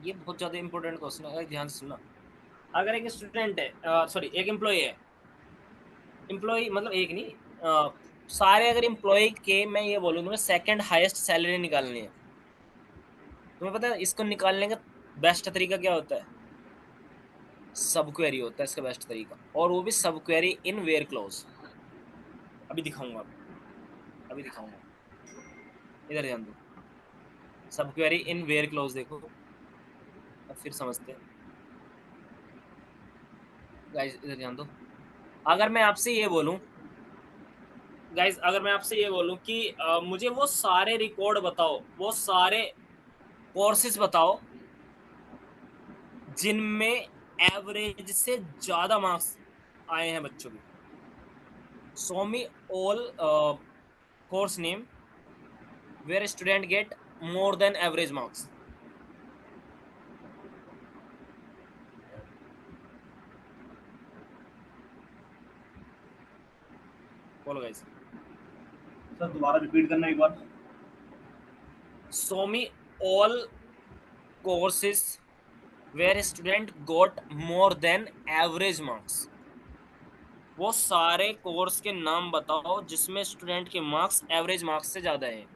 ये बहुत ज्यादा इंपॉर्टेंट क्वेश्चन है, ध्यान से सुनना। अगर एक स्टूडेंट है, सॉरी एक एम्प्लॉय है, एम्प्लॉय मतलब एक नहीं, सारे अगर एम्प्लॉय के मैं ये बोलूंगा सेकंड हाईएस्ट सैलरी निकालनी है, तुम्हें पता है इसको निकालने का बेस्ट तरीका क्या होता है? सब क्वेरी होता है इसका बेस्ट तरीका, और वो भी सब क्वेरी इन वेयर क्लोज। अभी दिखाऊंगा, अभी दिखाऊंगा, इधर ध्यान दो। सब क्वेरी इन वेयर क्लोज देखो, अब फिर समझते हैं गाइस, इधर ध्यान दो। अगर मैं आपसे ये बोलूं गाइस, अगर मैं आपसे ये बोलूं कि मुझे वो सारे रिकॉर्ड बताओ, वो सारे कोर्सेज बताओ जिनमें एवरेज से ज्यादा मार्क्स आए हैं बच्चों के, show me all course name where student get more than average marks. बोलो गाइस। सर दोबारा रिपीट करना एक बार। Show me all courses where student got more than average marks. वो सारे कोर्स के नाम बताओ जिसमें स्टूडेंट के मार्क्स एवरेज मार्क्स से ज्यादा हैं।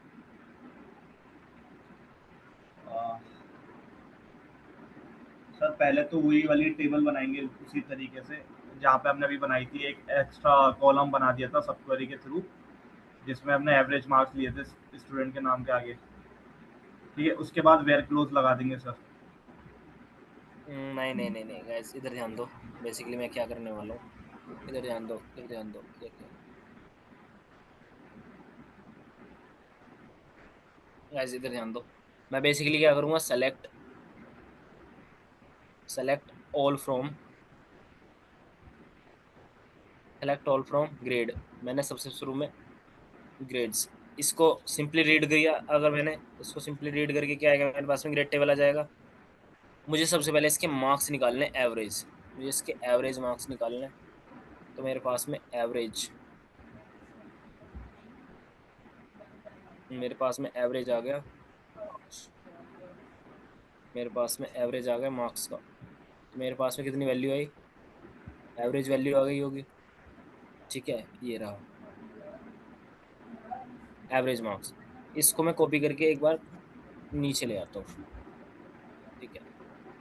सर पहले तो वही वाली टेबल बनाएंगे उसी तरीके से जहाँ पे हमने अभी बनाई थी, एक एक्स्ट्रा कॉलम बना दिया था सब क्वेरी के थ्रू, जिसमें हमने एवरेज मार्क्स लिए थे स्टूडेंट के नाम के आगे। ठीक है, उसके बाद वेयर क्लोज लगा देंगे सर। नहीं नहीं नहीं नहीं गाइस, इधर ध्यान दो। बेसिकली मैं क्या करने वाला हूँ, इधर ध्यान दो, इधर ध्यान दो, इधर ध्यान। गाइस इधर ध्यान दो। मैं बेसिकली क्या करूँगा, select all from, select all from grade. मैंने सबसे शुरू में ग्रेड्स, इसको सिंपली रीड किया, अगर मैंने इसको सिंपली रीड करके क्या आएगा मेरे पास में, ग्रेड टेबल आ जाएगा। मुझे सबसे पहले इसके मार्क्स निकालने, एवरेज, मुझे इसके एवरेज मार्क्स निकालने। तो मेरे पास में एवरेज, मेरे पास में एवरेज आ गया, मेरे पास में एवरेज आ गया मार्क्स का। तो मेरे पास में कितनी वैल्यू आई, एवरेज वैल्यू आ गई होगी। ठीक है, ये रहा एवरेज मार्क्स। इसको मैं कॉपी करके एक बार नीचे ले आता हूँ। ठीक है,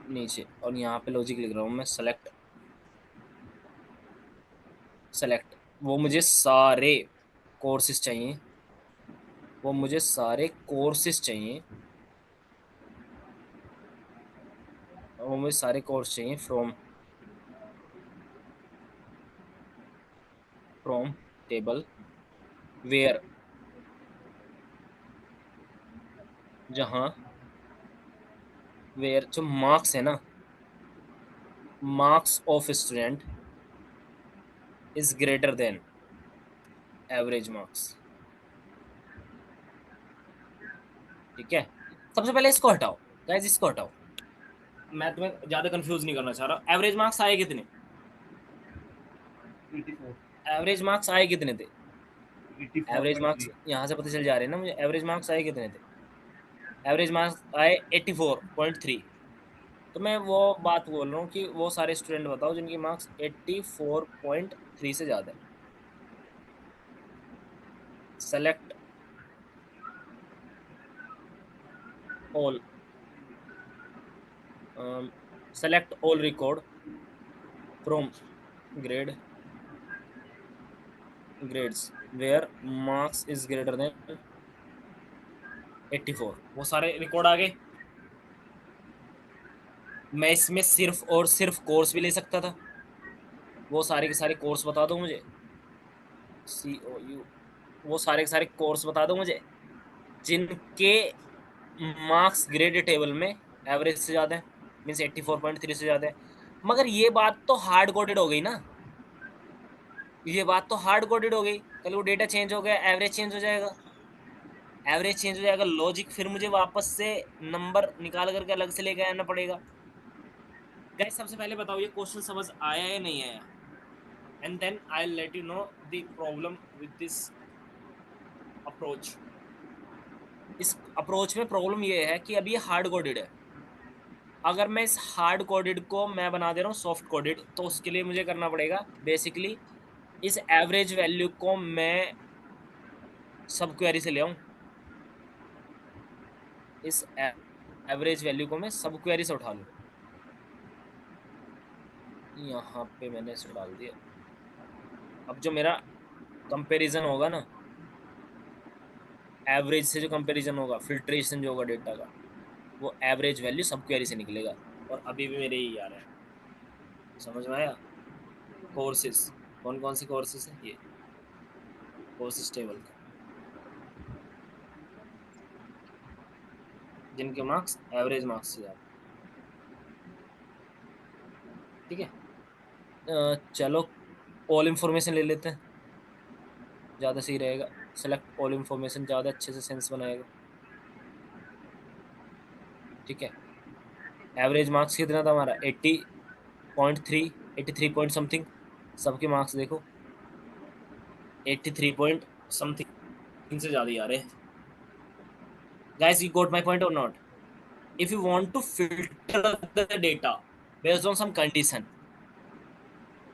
नीचे, और यहाँ पे लॉजिक लिख रहा हूँ मैं, सेलेक्ट, सेलेक्ट। वो मुझे सारे कोर्सेज चाहिए, वो मुझे सारे कोर्सेज चाहिए, वो मुझे सारे कोर्स चाहिए फ्रॉम टेबल वेयर, जहाँ वेयर जो मार्क्स है ना, marks of student is greater then average marks. ठीक है, सबसे पहले इसको हटाओ गाइस, इसको हटाओ, मैं तुम्हें ज्यादा कंफ्यूज नहीं करना चाह रहा। एवरेज मार्क्स आए कितने, 84, एवरेज मार्क्स आए कितने थे, एवरेज 84.3। मार्क्स यहाँ से पता चल जा रहे हैं ना मुझे, एवरेज मार्क्स आए कितने थे, एवरेज मार्क्स आए 84.3। तो मैं वो बात बोल रहा हूँ कि वो सारे स्टूडेंट बताओ जिनकी मार्क्स 84.3 से ज़्यादा है। Select all, select all record from grade, grades where marks is greater than 84। वो सारे रिकॉर्ड आ गए। मैं इसमें सिर्फ और सिर्फ कोर्स भी ले सकता था, वो सारे के सारे कोर्स बता दो मुझे, COU, वो सारे के सारे कोर्स बता दो मुझे जिनके मार्क्स ग्रेड टेबल में एवरेज से ज़्यादा है, मीन्स 84.3 से ज़्यादा है। मगर ये बात तो हार्ड कोडेड हो गई ना, ये बात तो हार्ड कोडेड हो गई। कल वो डेटा चेंज हो गया, एवरेज चेंज हो जाएगा, एवरेज चेंज हो जाएगा, लॉजिक फिर मुझे वापस से नंबर निकाल करके अलग से लेके आना पड़ेगा। गाइस सबसे पहले बताओ ये क्वेश्चन समझ आया या नहीं आया, and then I will let you know the problem with this approach. इस अप्रोच में प्रॉब्लम ये है कि अभी ये हार्ड कोडेड है। अगर मैं इस हार्ड कोडेड को मैं बना दे रहा हूँ सॉफ्ट कोडेड, तो उसके लिए मुझे करना पड़ेगा बेसिकली इस एवरेज वैल्यू को मैं सब क्वेरी से ले आऊं, इस एवरेज वैल्यू को मैं सब क्वेरी से उठा लूं। यहाँ पे मैंने इसको डाल दिया। अब जो मेरा कंपैरिजन होगा ना, एवरेज से जो कंपैरिजन होगा, फिल्ट्रेशन जो होगा डेटा का, वो एवरेज वैल्यू सब क्वेरी से निकलेगा। और अभी भी मेरे यही आ रहा है, समझ में आया? कोर्सेज, कौन कौन से कोर्सेज है? ये कोर्सेज टेबल का, जिनके मार्क्स एवरेज मार्क्स से ज्यादा। ठीक है, चलो ऑल इंफॉर्मेशन ले लेते हैं, ज़्यादा सही रहेगा। सेलेक्ट ऑल इंफॉर्मेशन ज़्यादा अच्छे से सेंस बनाएगा। ठीक है, एवरेज मार्क्स कितना था हमारा? 80.3, 83 पॉइंट समथिंग। सबके मार्क्स देखो 83 पॉइंट समथिंग से ज़्यादा ही आ रहे हैं। Guys, you got my point और not? If you want to filter the data based on some condition,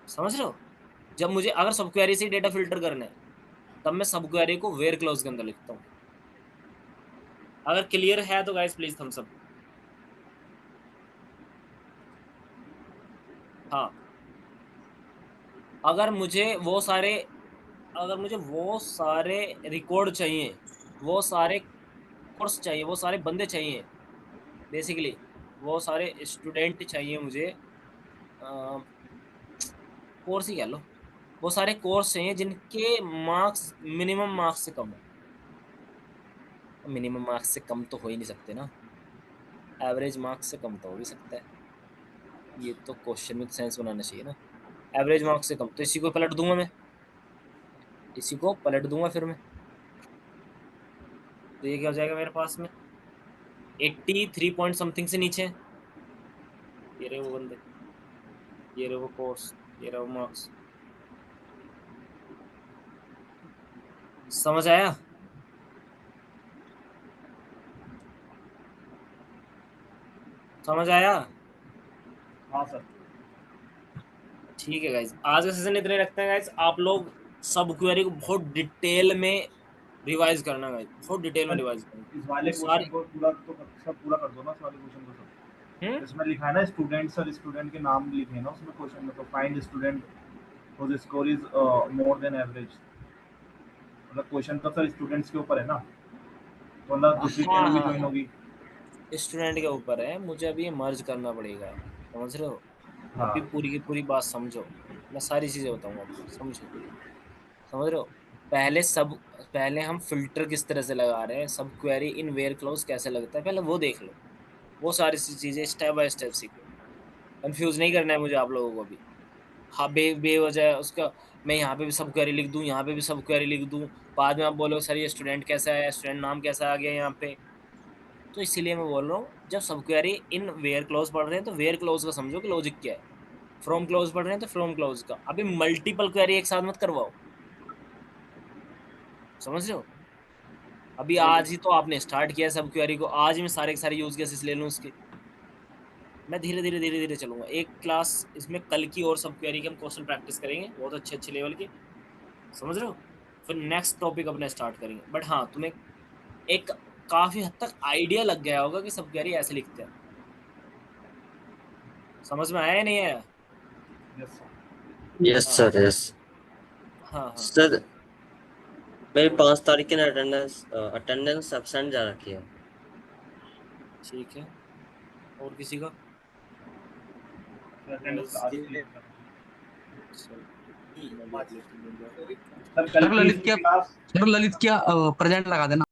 समझ रहे हो? जब मुझे अगर सब क्वेरी से डेटा फिल्टर करना है, तब मैं सब क्वेरी को वेयर क्लॉज के अंदर लिखता हूँ। अगर क्लियर है तो गाइस प्लीज थम्स अप। हाँ, अगर मुझे वो सारे रिकॉर्ड चाहिए, वो सारे कोर्स चाहिए, वो सारे बंदे चाहिए, बेसिकली वो सारे स्टूडेंट चाहिए मुझे, कोर्स ही कह लो, वो सारे कोर्स चाहिए जिनके मार्क्स मिनिमम मार्क्स से कम है। मिनिमम मार्क्स से कम तो हो ही नहीं सकते ना, एवरेज मार्क्स से कम तो हो भी सकता है। ये तो क्वेश्चन में सेंस बनाना चाहिए ना। एवरेज मार्क्स से कम, तो इसी को पलट दूंगा मैं, इसी को पलट दूंगा फिर मैं। तो ये क्या हो जाएगा मेरे पास में? 83 पॉइंट समथिंग से नीचे। ये रहे वो बंदे, ये रहे वो कोर्स, ये रहे वो मार्क्स। समझ आया? समझ आया? हाँ सर। ठीक है गाइज, आज का सेशन इतने रखते हैं गाइज। आप लोग सब क्वेरी को बहुत डिटेल में रिवाइज करना गाइज, बहुत डिटेल में रिवाइज करना। इस वाले सारी क्वेश्चन को पूरा तो सब पूरा कर दो ना, इस वाले क्वेश्चन को सब। इसमें लिखा है ना स्टूडेंट, सर स्टूडेंट के नाम लिखे हैं ना उसमें क्वेश्चन में, तो find student whose score is more than average। मतलब क्वेश्चन तो सर स्टूडेंट्स के ऊपर है ना, तो मतलब दूसरी टीम भी ज्वाइन होगी। स्टूडेंट के ऊपर है, मुझे अभी मर्ज करना पड़ेगा, समझ रहे हो? हाँ। अभी पूरी की पूरी बात समझो, मैं सारी चीजें बताऊंगा आपको, समझो, समझ रहे हो? पहले हम फिल्टर किस तरह से लगा रहे हैं, सब क्वेरी इन वेयर क्लोज कैसे लगता है, पहले वो देख लो। वो सारी चीजें स्टेप बाय स्टेप सीखो, कंफ्यूज नहीं करना है मुझे आप लोगों को भी। हाँ, बेवजह उसका मैं यहाँ पे भी सब क्वेरी लिख दूँ, यहाँ पे भी सब क्वेरी लिख दूँ, बाद में आप बोलो सर ये स्टूडेंट कैसा है, स्टूडेंट नाम कैसा आ गया यहाँ पे। तो इसीलिए मैं बोल रहा हूँ, जब सब क्वेरी इन वेयर क्लोज पढ़ रहे हैं तो वेयर क्लोज का समझो कि लॉजिक क्या है। फ्रॉम क्लोज पढ़ रहे हैं तो फ्रॉम क्लोज का। अभी मल्टीपल क्वेरी एक साथ मत करवाओ, समझ रहे हो? अभी आज ही तो आपने स्टार्ट किया सब क्वेरी को, आज ही मैं सारे के सारे यूज केसेस ले लूँ उसके। मैं धीरे धीरे चलूंगा। एक क्लास इसमें कल की और सब क्वेरी के हम क्वेश्चन प्रैक्टिस करेंगे, बहुत अच्छे लेवल के, समझ रहे हो? फिर नेक्स्ट टॉपिक अपने स्टार्ट करेंगे। बट हाँ, तुम्हें एक काफी हद तक आइडिया लग गया होगा कि सब क्वेरी ऐसे लिखते हैं। समझ में आया या नहीं आया? यस सर, यस हाँ हाँ सर। मेरी 5 तारीख की अटेंडेंस एब्सेंट जा रखी है। ठीक है, और किसी का? सर ललित क्या प्रेजेंट लगा देना।